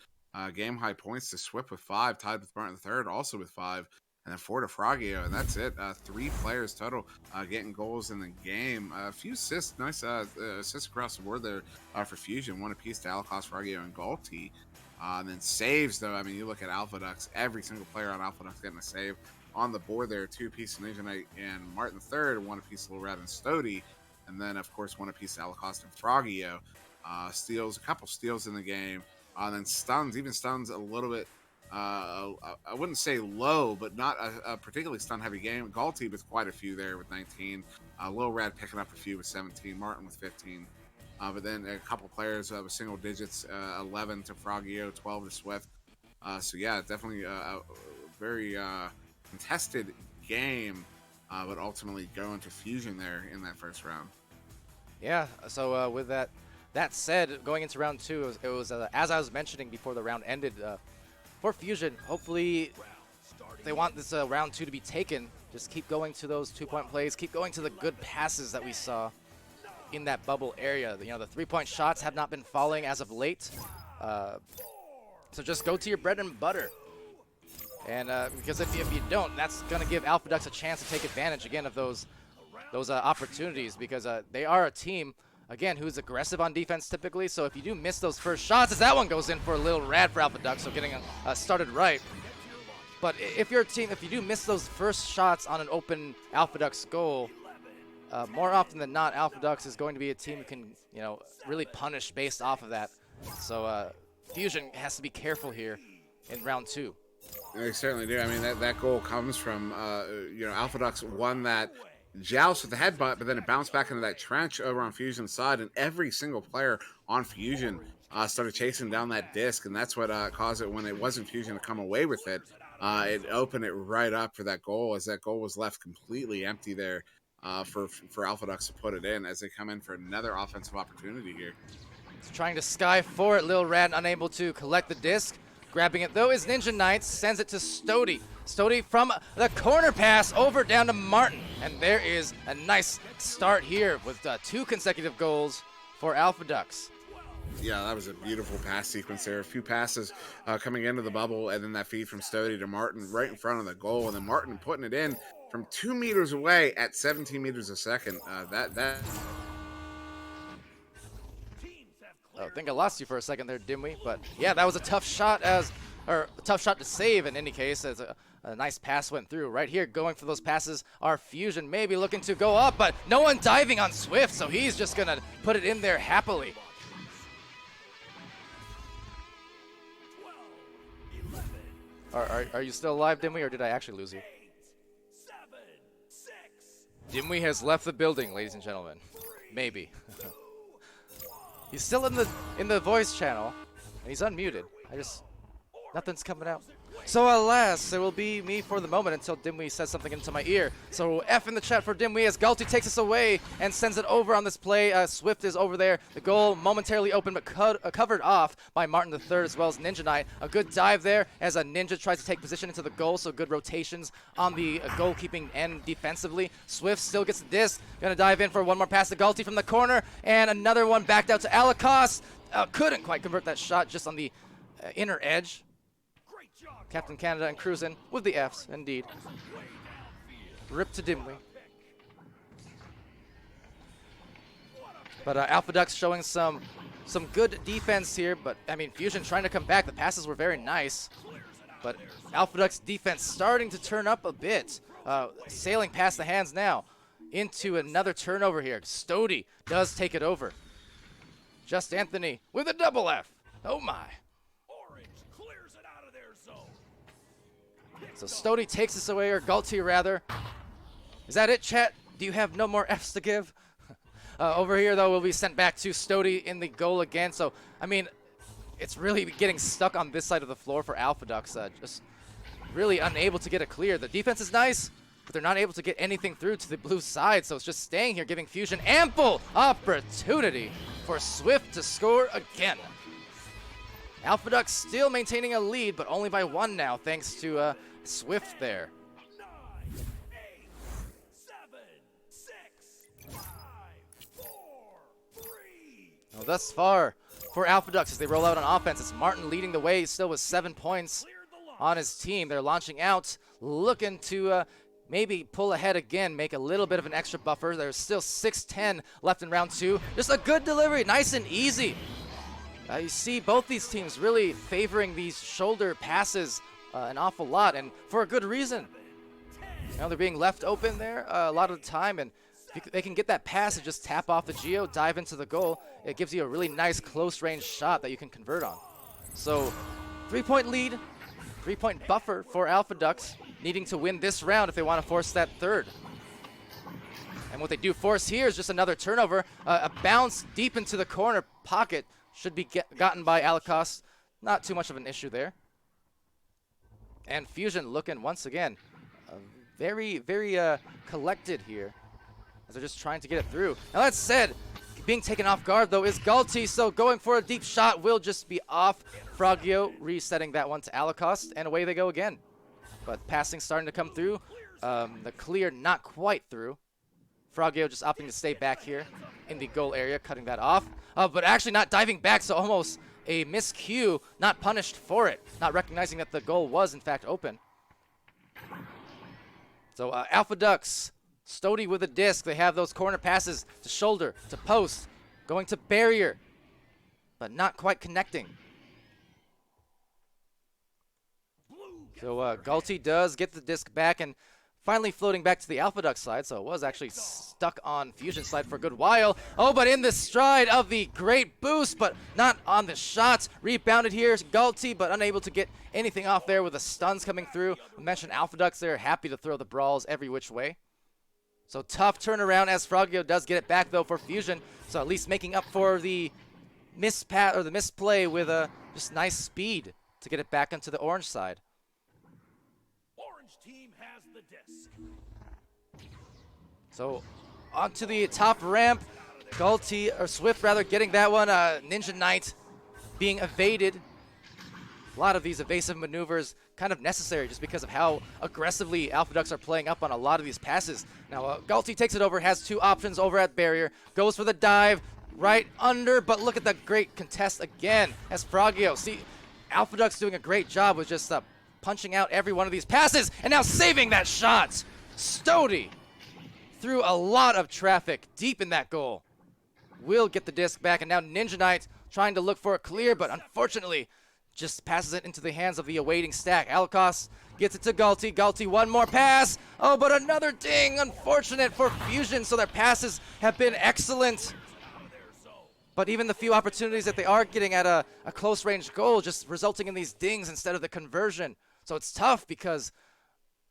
Game-high points to Swip with 5, tied with Martin III, also with 5. And then 4 to Frogio, and that's it. 3 players total getting goals in the game. A few assists, nice assists across the board there for Fusion. 1 apiece to Alikos, Frogio, and Galti. And then saves, though. I mean, you look at Alpha Ducks, every single player on Alpha Ducks getting a save. On the board there, 2 apiece to Ninja Knight and Martin III, 1 apiece to Lil Red and Stody. And then, of course, 1 apiece to Alikos and Frogio. Steals, a couple steals in the game. And then stuns, even stuns a little bit. I wouldn't say low, but not a particularly stun-heavy game. Galti with quite a few there with 19. Lil Red picking up a few with 17. Martin with 15. But then a couple players with single digits, 11 to Frogio, 12 to Swift. So, yeah, definitely a very contested game, but ultimately going to Fusion there in that first round. Yeah, so with that said, going into round 2, it was as I was mentioning before the round ended, for Fusion, hopefully they want this round 2 to be taken. Just keep going to those 2-point plays. Keep going to the good passes that we saw in that bubble area. The 3-point shots have not been falling as of late. So just go to your bread and butter. And because if you don't, that's going to give Alpha Ducks a chance to take advantage again of those opportunities, because they are a team, again, who's aggressive on defense typically. So if you do miss those first shots, as that one goes in for a little rad for Alpha Ducks, so getting started right. But if you're a team, if you do miss those first shots on an open Alpha Ducks goal, more often than not, Alpha Ducks is going to be a team who can, really punish based off of that. So Fusion has to be careful here in round 2. They certainly do. I mean, that goal comes from, Alpha Ducks won that joust with the headbutt, but then it bounced back into that trench over on Fusion's side, and every single player on Fusion started chasing down that disc, and that's what caused it when it wasn't Fusion to come away with it. It opened it right up for that goal, as that goal was left completely empty there for Alpha Ducks to put it in as they come in for another offensive opportunity here. It's trying to sky for it. Lil Rad unable to collect the disc. Grabbing it, though, is Ninja Knights. Sends it to Stody. Stody from the corner pass over down to Martin. And there is a nice start here with 2 consecutive goals for Alpha Ducks. Yeah, that was a beautiful pass sequence there. A few passes coming into the bubble, and then that feed from Stody to Martin right in front of the goal. And then Martin putting it in from 2 meters away at 17 meters a second. I think I lost you for a second there, Dimwi. But yeah, that was a tough shot a tough shot to save in any case, as a nice pass went through. Right here, going for those passes are Fusion, maybe looking to go up, but no one diving on Swift, so he's just gonna put it in there happily. 12, 11, Are you still alive, Dimwi, or did I actually lose you? 8, 7, 6. Dimwi has left the building, ladies and gentlemen. Maybe. He's still in the voice channel, and he's unmuted. Nothing's coming out. So alas, it will be me for the moment until Dimwi says something into my ear. So F in the chat for Dimwi as Galti takes us away and sends it over on this play. Swift is over there. The goal momentarily open but covered off by Martin III as well as Ninja Knight. A good dive there as a Ninja tries to take position into the goal, so good rotations on the goalkeeping end defensively. Swift still gets the disc. Gonna dive in for one more pass to Galti from the corner, and another one backed out to Alakos. Couldn't quite convert that shot just on the inner edge. Captain Canada and cruising with the Fs, indeed. Rip to Dimwi. But Alpha Ducks showing some good defense here, but I mean, Fusion trying to come back. The passes were very nice, but Alpha Ducks defense starting to turn up a bit. Sailing past the hands now into another turnover here. Stody does take it over. Just Anthony with a double F. Oh my. So Stody takes us away, or Galti rather. Is that it, chat? Do you have no more Fs to give? Over here, though, we'll be sent back to Stody in the goal again. So, I mean, it's really getting stuck on this side of the floor for Alpha Ducks. Just really unable to get it clear. The defense is nice, but they're not able to get anything through to the blue side. So it's just staying here, giving Fusion ample opportunity for Swift to score again. Alpha Ducks still maintaining a lead, but only by one now, thanks to Swift there. 9, 8, 7, 6, 5, 4, 3. Well, thus far for Alpha Ducks as they roll out on offense, it's Martin leading the way still with 7 points on his team. They're launching out, looking to maybe pull ahead again, make a little bit of an extra buffer. There's still 6:10 left in round 2. Just a good delivery, nice and easy. You see both these teams really favoring these shoulder passes an awful lot, and for a good reason. You know, they're being left open there a lot of the time, and if they can get that pass and just tap off the geo, dive into the goal, it gives you a really nice close-range shot that you can convert on. So, 3-point lead, 3-point buffer for Alpha Ducks, needing to win this round if they want to force that third. And what they do force here is just another turnover, a bounce deep into the corner pocket. Should be gotten by Alakos. Not too much of an issue there. And Fusion looking once again very, very collected here as they're just trying to get it through. Now that said, being taken off guard though is Galti, so going for a deep shot will just be off. Frogio resetting that one to Alakos, and away they go again. But passing starting to come through. The clear not quite through. Frogio just opting to stay back here in the goal area, cutting that off. But actually not diving back, so almost a miscue, not punished for it. Not recognizing that the goal was, in fact, open. So Alpha Ducks, Stody with a disc. They have those corner passes to shoulder, to post, going to barrier, but not quite connecting. So Galti does get the disc back, and finally floating back to the Alpha Duck side, so it was actually stuck on Fusion side for a good while. Oh, but in the stride of the great boost, but not on the shots. Rebounded here, Galti, but unable to get anything off there with the stuns coming through. We mentioned Alpha Ducks there, happy to throw the brawls every which way. So tough turnaround as Frogio does get it back though for Fusion. So at least making up for the mispass or the misplay with a just nice speed to get it back onto the orange side. Orange team has the disc. So onto the top ramp, Galti, or Swift rather, getting that one. Ninja Knight being evaded. A lot of these evasive maneuvers kind of necessary just because of how aggressively Alpha Ducks are playing up on a lot of these passes. Now Galti takes it over, has 2 options over at barrier, goes for the dive, right under, but look at the great contest again as Frogio. See, Alpha Ducks doing a great job with just punching out every one of these passes, and now saving that shot. Stody through a lot of traffic deep in that goal. Will get the disc back, and now Ninja Knight trying to look for a clear, but unfortunately just passes it into the hands of the awaiting stack. Alakos gets it to Galti. Galti, one more pass. Oh, but another ding. Unfortunate for Fusion, so their passes have been excellent. But even the few opportunities that they are getting at a close-range goal just resulting in these dings instead of the conversion. So it's tough because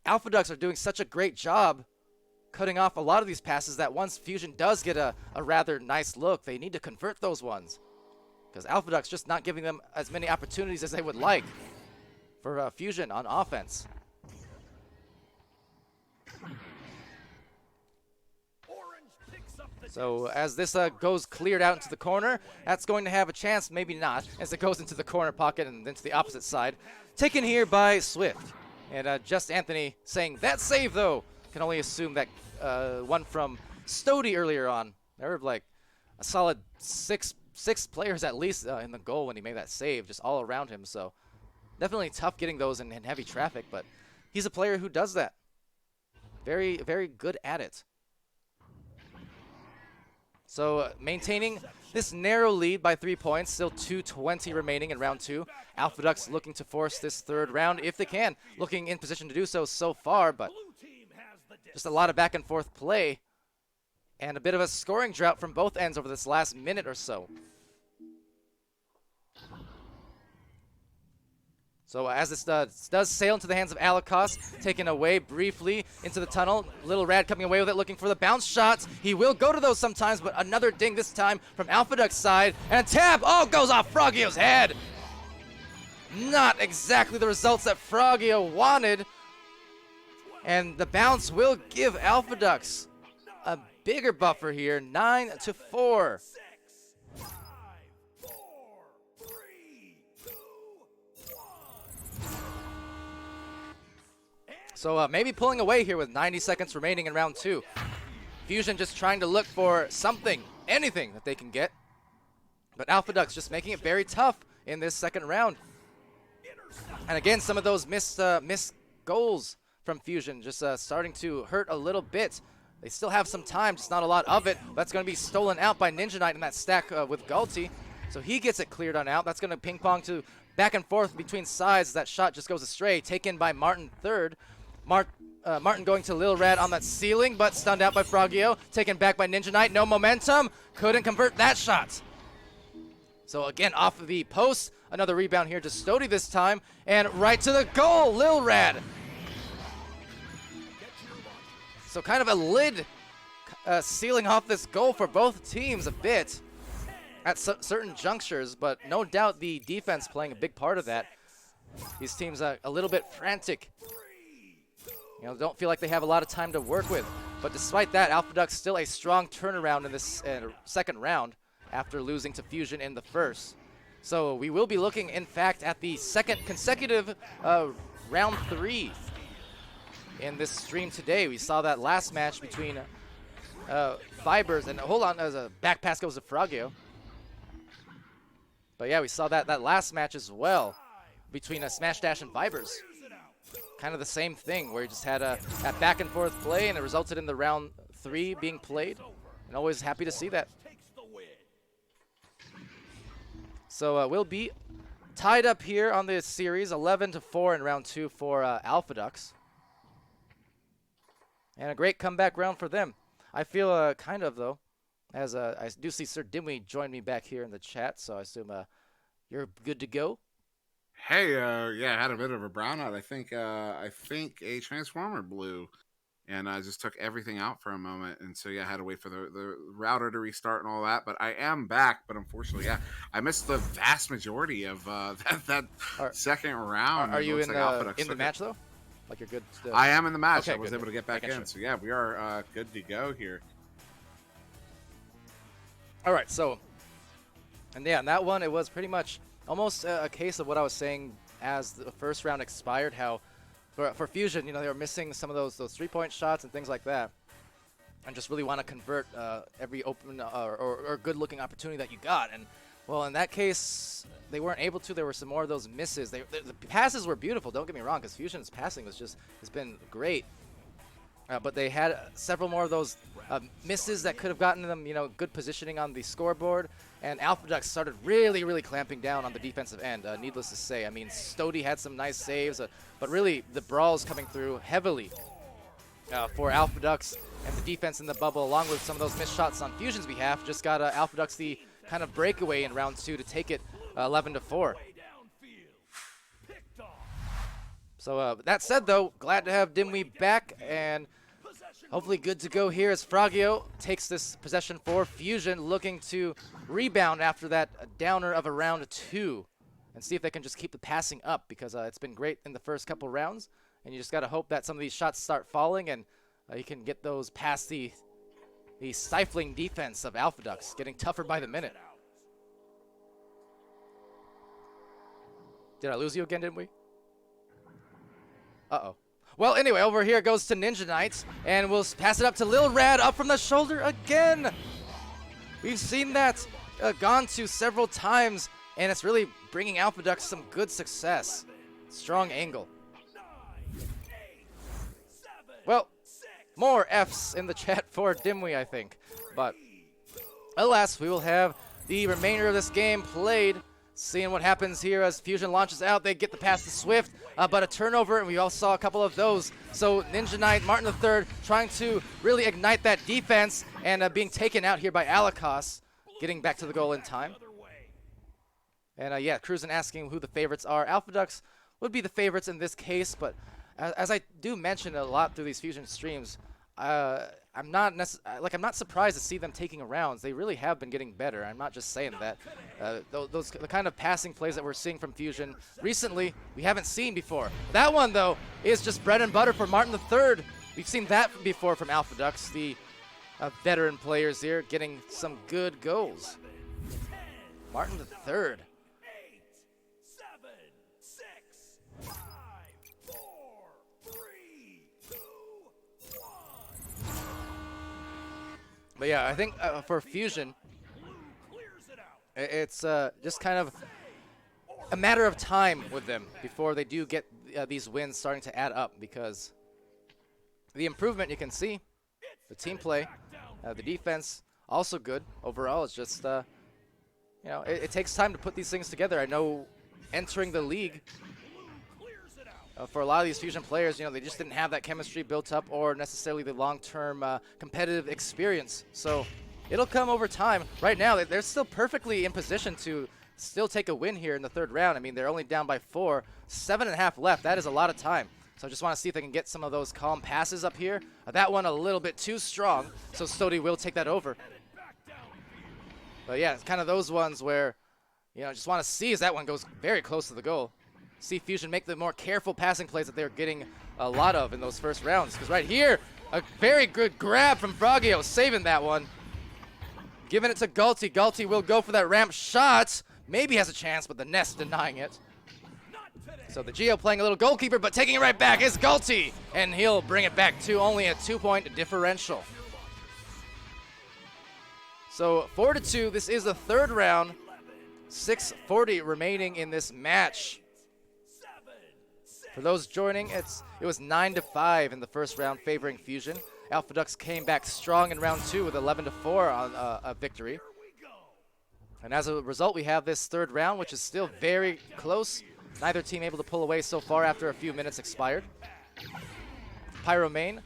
Alpha Ducks are doing such a great job cutting off a lot of these passes that once Fusion does get a rather nice look, they need to convert those ones. Because Alpha Duck's just not giving them as many opportunities as they would like for Fusion on offense. So as this goes cleared out into the corner, that's going to have a chance, maybe not, as it goes into the corner pocket and into the opposite side. Taken here by Swift. And Just Anthony saying, that save though, can only assume that one from Stody earlier on. There were like a solid six players at least in the goal when he made that save, just all around him. So definitely tough getting those in heavy traffic, but he's a player who does that. Very, very good at it. So maintaining this narrow lead by 3 points, still 2:20 remaining in round 2. Alpha Ducks looking to force this third round if they can. Looking in position to do so far, but just a lot of back and forth play. And a bit of a scoring drought from both ends over this last minute or so. So as this does sail into the hands of Alikos, taken away briefly into the tunnel. Little Rad coming away with it, looking for the bounce shots. He will go to those sometimes, but another ding this time from Alpha Duck's side. And a tab, goes off Frogio's head. Not exactly the results that Frogio wanted. And the bounce will give Alpha Ducks a bigger buffer here, 9-4. So maybe pulling away here with 90 seconds remaining in round 2. Fusion just trying to look for something, anything that they can get. But Alpha Ducks just making it very tough in this second round. And again, some of those missed goals from Fusion just starting to hurt a little bit. They still have some time, just not a lot of it. That's going to be stolen out by Ninja Knight in that stack with Galti. So he gets it cleared on out. That's going to ping pong to back and forth between sides. That shot just goes astray, taken by Martin third. Martin going to Lil Rad on that ceiling, but stunned out by Frogio. Taken back by Ninja Knight. No momentum. Couldn't convert that shot. So again, off of the post. Another rebound here to Stody this time. And right to the goal, Lil Rad. So kind of a lid sealing off this goal for both teams a bit at certain junctures, but no doubt the defense playing a big part of that. These teams are a little bit frantic. You know, don't feel like they have a lot of time to work with. But despite that, Alpha Ducks still a strong turnaround in this second round after losing to Fusion in the first. So we will be looking, in fact, at the second consecutive round 3 in this stream today. We saw that last match between Vibers, and hold on, as a back pass goes to Frogio. But yeah, we saw that last match as well between Smash Dash and Vibers. Kind of the same thing, where you just had a back and forth play, and it resulted in the round 3 being played. And always happy to see that. So we'll be tied up here on this series, 11-4 in round 2 for Alpha Ducks. And a great comeback round for them. I feel kind of, though, as I do see SirDimwi join me back here in the chat, so I assume you're good to go. Hey, yeah, I had a bit of a brownout. I think a transformer blew, and I just took everything out for a moment. And so, yeah, I had to wait for the router to restart and all that. But I am back. But unfortunately, yeah, I missed the vast majority of that second round. Are you in the match, though? Like you're good? I am in the match. Okay, I was able to get back in. Sure. So, yeah, we are good to go here. All right, so, and yeah, in that one, it was pretty much almost a case of what I was saying as the first round expired, how for Fusion, you know, they were missing some of those 3-point shots and things like that, and just really want to convert every open or good-looking opportunity that you got. And, well, in that case, they weren't able to. There were some more of those misses. The passes were beautiful, don't get me wrong, because Fusion's passing has been great. But they had several more of those misses that could have gotten them, you know, good positioning on the scoreboard. And Alpha Ducks started really, really clamping down on the defensive end, needless to say. I mean, Stody had some nice saves, but really the brawls coming through heavily for Alpha Ducks. And the defense in the bubble, along with some of those missed shots on Fusion's behalf, just got Alpha Ducks the kind of breakaway in round 2 to take it 11-4. So that said, though, glad to have Dimwi back, and hopefully good to go here as Frogio takes this possession for Fusion, looking to rebound after that downer of a round 2 and see if they can just keep the passing up, because it's been great in the first couple rounds, and you just got to hope that some of these shots start falling and you can get those past the stifling defense of Alpha Ducks, getting tougher by the minute. Did I lose you again, didn't we? Uh-oh. Well, anyway, over here goes to Ninja Knights, and we'll pass it up to Lil Rad, up from the shoulder again. We've seen that gone to several times, and it's really bringing Alpha Ducks some good success. Strong angle. Well, more Fs in the chat for Dimwi, I think. But alas, we will have the remainder of this game played. Seeing what happens here as Fusion launches out. They get the pass to Swift, but a turnover, and we all saw a couple of those. So Ninja Knight, Martin III, trying to really ignite that defense, and being taken out here by Alikos, getting back to the goal in time. And yeah, Cruisin asking who the favorites are. Alpha Ducks would be the favorites in this case, but as I do mention a lot through these Fusion streams, I'm not surprised to see them taking rounds. They really have been getting better. I'm not just saying that. The kind of passing plays that we're seeing from Fusion recently, we haven't seen before. That one, though, is just bread and butter for Martin III. We've seen that before from Alpha Ducks, the veteran players here getting some good goals. Martin III. But yeah, I think for Fusion, it's just kind of a matter of time with them before they do get these wins starting to add up, because the improvement you can see, the team play, the defense, also good overall. It's just, you know, it takes time to put these things together. I know entering the league, for a lot of these Fusion players, you know, they just didn't have that chemistry built up or necessarily the long-term competitive experience. So it'll come over time. Right now, they're still perfectly in position to still take a win here in the third round. I mean, they're only down by 4, 7.5 left. That is a lot of time. So I just want to see if they can get some of those calm passes up here. That one a little bit too strong, so Stody will take that over. But yeah, it's kind of those ones where, you know, just want to see as that one goes very close to the goal. See Fusion make the more careful passing plays that they're getting a lot of in those first rounds. Because right here, a very good grab from Frogio, saving that one. Giving it to Galti. Galti will go for that ramp shot. Maybe has a chance, but the Nest denying it. So the Geo playing a little goalkeeper, but taking it right back is Galti. And he'll bring it back to only a 2-point differential. So 4-2, this is the third round. 6:40 remaining in this match. For those joining, it was 9-5 in the first round, favoring Fusion. Alpha Ducks came back strong in round 2 with 11-4 on a victory. And as a result, we have this third round, which is still very close. Neither team able to pull away so far after a few minutes expired. Pyromane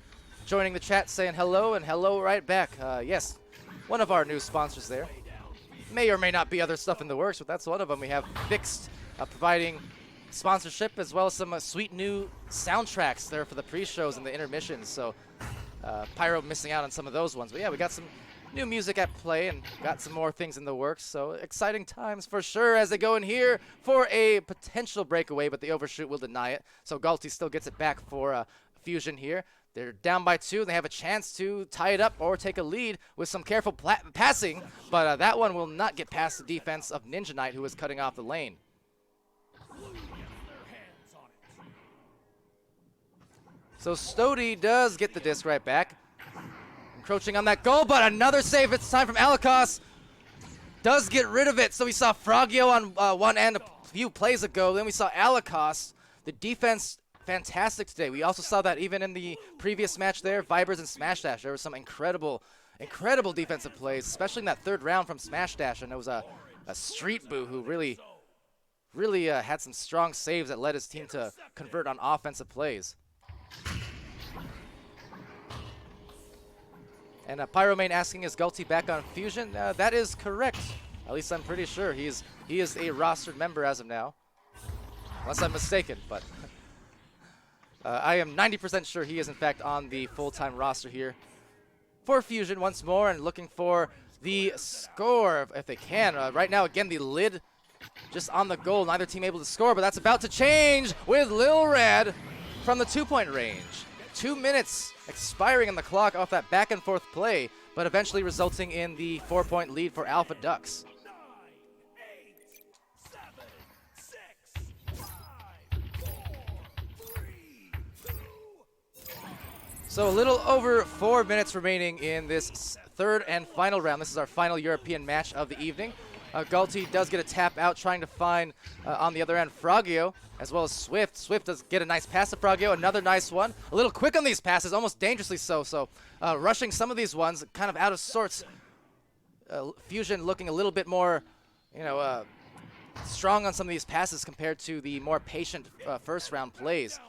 joining the chat saying hello, and hello right back. Yes, one of our new sponsors there. May or may not be other stuff in the works, but that's one of them. We have Fixed providing sponsorship, as well as some sweet new soundtracks there for the pre-shows and the intermissions. So Pyro missing out on some of those ones. But yeah, we got some new music at play and got some more things in the works. So exciting times for sure as they go in here for a potential breakaway, but the overshoot will deny it. So Galti still gets it back for Fusion here. They're down by 2, and they have a chance to tie it up or take a lead with some careful passing. But that one will not get past the defense of Ninja Knight, who is cutting off the lane. So Stody does get the disc right back. Encroaching on that goal, but another save. It's time from Alikos. Does get rid of it. So we saw Frogio on one end a few plays ago. Then we saw Alikos. The defense, fantastic today. We also saw that even in the previous match there, Vibers and Smash Dash. There were some incredible defensive plays, especially in that third round from Smash Dash. And it was a Street Boo who really had some strong saves that led his team to convert on offensive plays. And Pyromane asking, is Galti back on Fusion? That is correct. At least I'm pretty sure he is a rostered member as of now, unless I'm mistaken. But I am 90% sure he is in fact on the full-time roster here for Fusion once more, and looking for the score if they can. Right now, again, the lid just on the goal. Neither team able to score, but that's about to change with Lil Rad from the 2-point range. 2 minutes expiring on the clock off that back and forth play, but eventually resulting in the 4-point lead for Alpha Ducks. 9, 8, 7, 6, 5, 4, 3, 2, 1. So a little over 4 minutes remaining in this third and final round. This is our final European match of the evening. Galti does get a tap out, trying to find, on the other end, Fragio, as well as Swift. Swift does get a nice pass to Fragio, another nice one. A little quick on these passes, almost dangerously so. So rushing some of these ones, kind of out of sorts. Fusion looking a little bit more, strong on some of these passes compared to the more patient first round plays.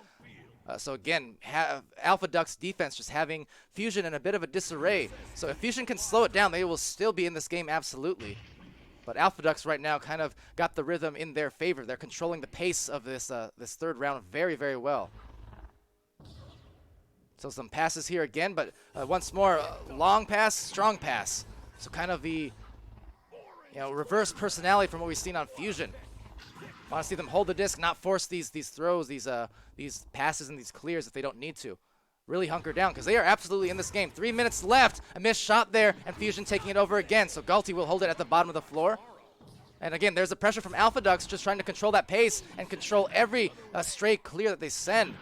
So again, Alpha Ducks defense just having Fusion in a bit of a disarray. So if Fusion can slow it down, they will still be in this game absolutely. But Alpha Ducks right now kind of got the rhythm in their favor. They're controlling the pace of this this third round very, very well. So some passes here again, but once more, long pass, strong pass. So kind of the reverse personality from what we've seen on Fusion. Want to see them hold the disc, not force these throws, these passes and these clears if they don't need to. Really hunker down because they are absolutely in this game. 3 minutes left, a missed shot there, and Fusion taking it over again. So Galti will hold it at the bottom of the floor. And again, there's the pressure from Alpha Ducks, just trying to control that pace and control every stray clear that they send.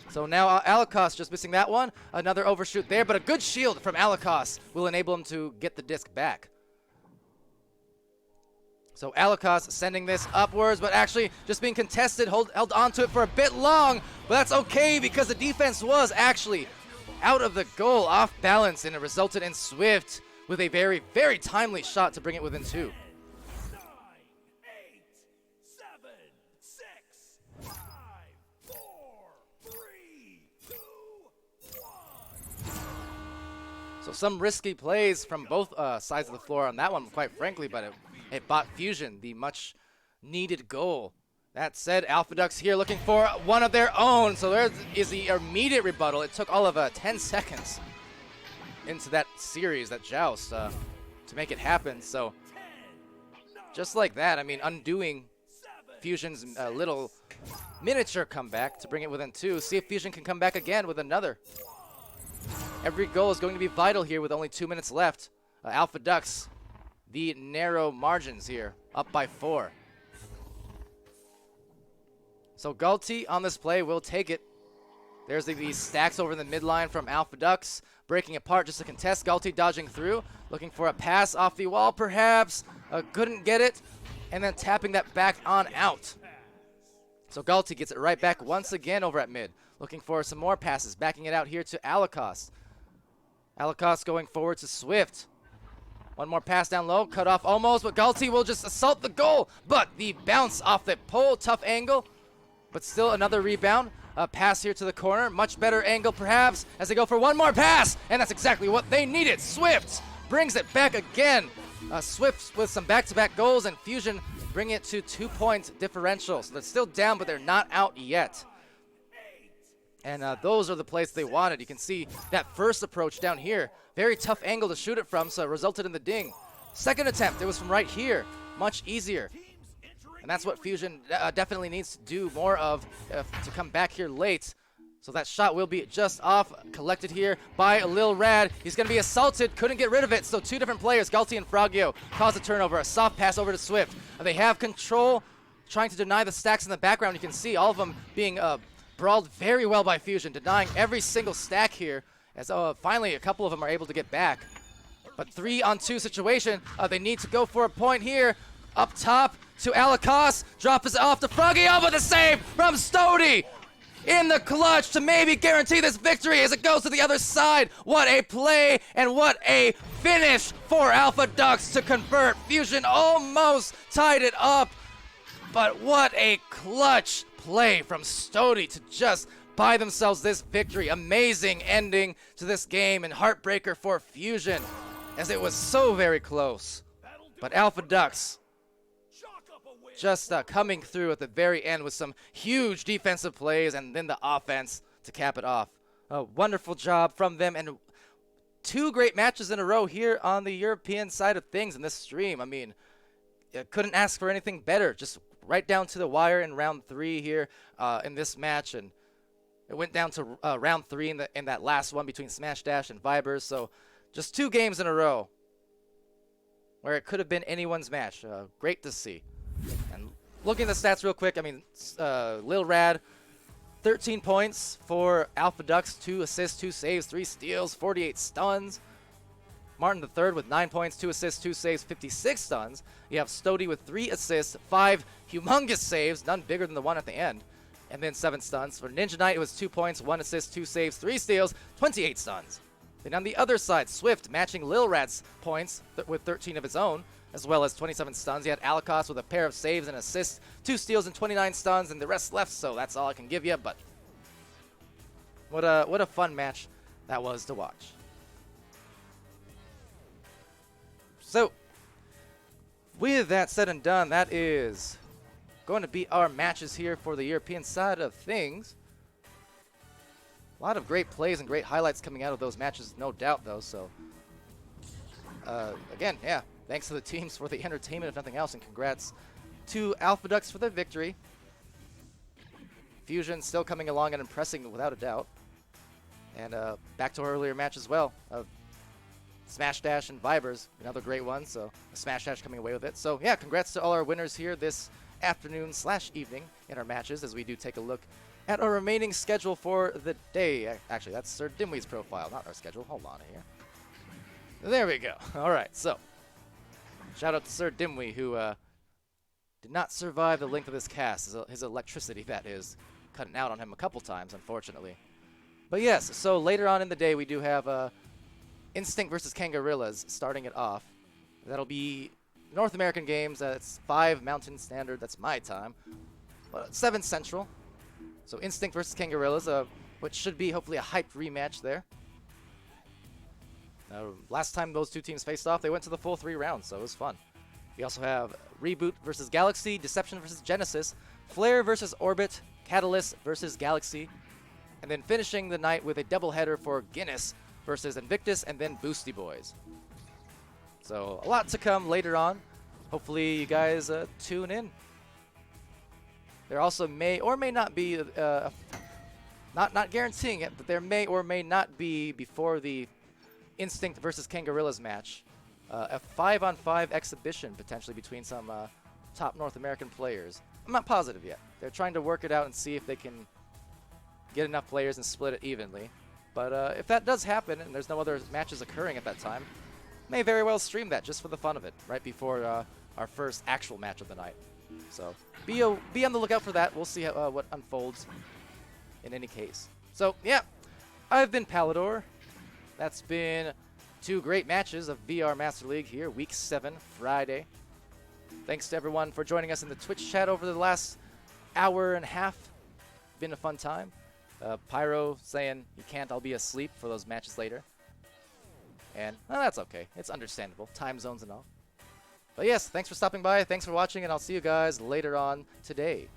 So now Alikos just missing that one. Another overshoot there, but a good shield from Alikos will enable him to get the disc back. So Alikos sending this upwards, but actually just being contested, held onto it for a bit long, but that's okay because the defense was actually out of the goal, off balance, and it resulted in Swift with a very, very timely shot to bring it within 2. 9, 8, 7, 6, 5, 4, 3, 2, 1. So some risky plays from both sides of the floor on that one, quite frankly, but it bought Fusion the much needed goal. That said, Alpha Ducks here looking for one of their own. So there is the immediate rebuttal. It took all of 10 seconds into that series, that joust, to make it happen. So just like that, I mean, undoing Fusion's little miniature comeback to bring it within 2. See if Fusion can come back again with another. Every goal is going to be vital here with only 2 minutes left. Alpha Ducks, the narrow margins here, up by 4. So Galti on this play will take it. There's these stacks over in the midline from Alpha Ducks, breaking apart just to contest. Galti dodging through, looking for a pass off the wall perhaps. Couldn't get it, and then tapping that back on out. So Galti gets it right back once again over at mid, looking for some more passes, backing it out here to Alikos. Alikos going forward to Swift. One more pass down low, cut off almost, but Galti will just assault the goal. But the bounce off the pole, tough angle, but still another rebound. A pass here to the corner, much better angle perhaps, as they go for one more pass, and that's exactly what they needed. Swift brings it back again. Swift with some back-to-back goals, and Fusion bring it to 2-point differential. So they're still down, but they're not out yet. And those are the plays they wanted. You can see that first approach down here. Very tough angle to shoot it from, so it resulted in the ding. Second attempt, it was from right here. Much easier. And that's what Fusion definitely needs to do more of to come back here late. So that shot will be just off, collected here by Lil Rad. He's going to be assaulted, couldn't get rid of it. So 2 different players, Galti and Fragio, cause a turnover. A soft pass over to Swift. They have control, trying to deny the stacks in the background. You can see all of them being brawled very well by Fusion, denying every single stack here, as finally a couple of them are able to get back. But 3-on-2 situation, they need to go for a point here. Up top to Alikos, drop us off to Fragio, but the save from Stody in the clutch to maybe guarantee this victory as it goes to the other side. What a play and what a finish for Alpha Ducks to convert. Fusion almost tied it up, but what a clutch play from Stody to just buy themselves this victory. Amazing ending to this game and heartbreaker for Fusion as it was so very close. But Alpha Ducks just coming through at the very end with some huge defensive plays and then the offense to cap it off. A wonderful job from them, and 2 great matches in a row here on the European side of things in this stream. I mean, you couldn't ask for anything better. Just right down to the wire in round 3 here in this match, and it went down to round 3 in that last one between Smash Dash and Vibers. So just 2 games in a row where it could have been anyone's match. Great to see. And looking at the stats real quick, I mean, Lil Rad, 13 points for Alpha Ducks, 2 assists, 2 saves, 3 steals, 48 stuns. Martin III with 9 points, 2 assists, 2 saves, 56 stuns. You have Stody with 3 assists, 5 humongous saves, none bigger than the one at the end, and then 7 stuns. For Ninja Knight, it was 2 points, 1 assist, 2 saves, 3 steals, 28 stuns. Then on the other side, Swift matching Lil Rad's points with 13 of his own, as well as 27 stuns. You had Alikos with a pair of saves and assists, 2 steals and 29 stuns, and the rest left, so that's all I can give you, but what a fun match that was to watch. So, with that said and done, that is going to be our matches here for the European side of things. A lot of great plays and great highlights coming out of those matches, no doubt, though. So, again, yeah, thanks to the teams for the entertainment, if nothing else, and congrats to Alpha Ducks for their victory. Fusion still coming along and impressing without a doubt. And back to our earlier match as well. Smash Dash and Vibers, another great one, so Smash Dash coming away with it. So yeah, congrats to all our winners here this afternoon/evening in our matches as we do take a look at our remaining schedule for the day. Actually, that's SirDimwi's profile, not our schedule. Hold on here. There we go. All right, so shout out to SirDimwi, who did not survive the length of this cast. His electricity, that is, cutting out on him a couple times, unfortunately. But yes, so later on in the day, we do have Instinct versus Kangarillas starting it off. That'll be North American games. It's 5 Mountain Standard. That's my time. 7 Central. So Instinct versus Kangarillas, which should be hopefully a hyped rematch there. Last time those 2 teams faced off, they went to the full 3 rounds, so it was fun. We also have Reboot versus Galaxy, Deception versus Genesis, Flare versus Orbit, Catalyst versus Galaxy, and then finishing the night with a doubleheader for Guinness versus Invictus, and then Boosty Boys. So a lot to come later on. Hopefully you guys tune in. There also may or may not be, not guaranteeing it, but there may or may not be before the Instinct versus Kangarillas match, a 5-on-5 exhibition potentially between some top North American players. I'm not positive yet. They're trying to work it out and see if they can get enough players and split it evenly. But if that does happen and there's no other matches occurring at that time, may very well stream that just for the fun of it, right before our first actual match of the night. So be on the lookout for that. We'll see how, what unfolds in any case. So yeah, I've been Palidore. That's been 2 great matches of VR Master League here, Week 7, Friday. Thanks to everyone for joining us in the Twitch chat over the last hour and a half. Been a fun time. Pyro saying you can't, I'll be asleep for those matches later. And that's okay. It's understandable. Time zones and all. But yes, thanks for stopping by. Thanks for watching, and I'll see you guys later on today.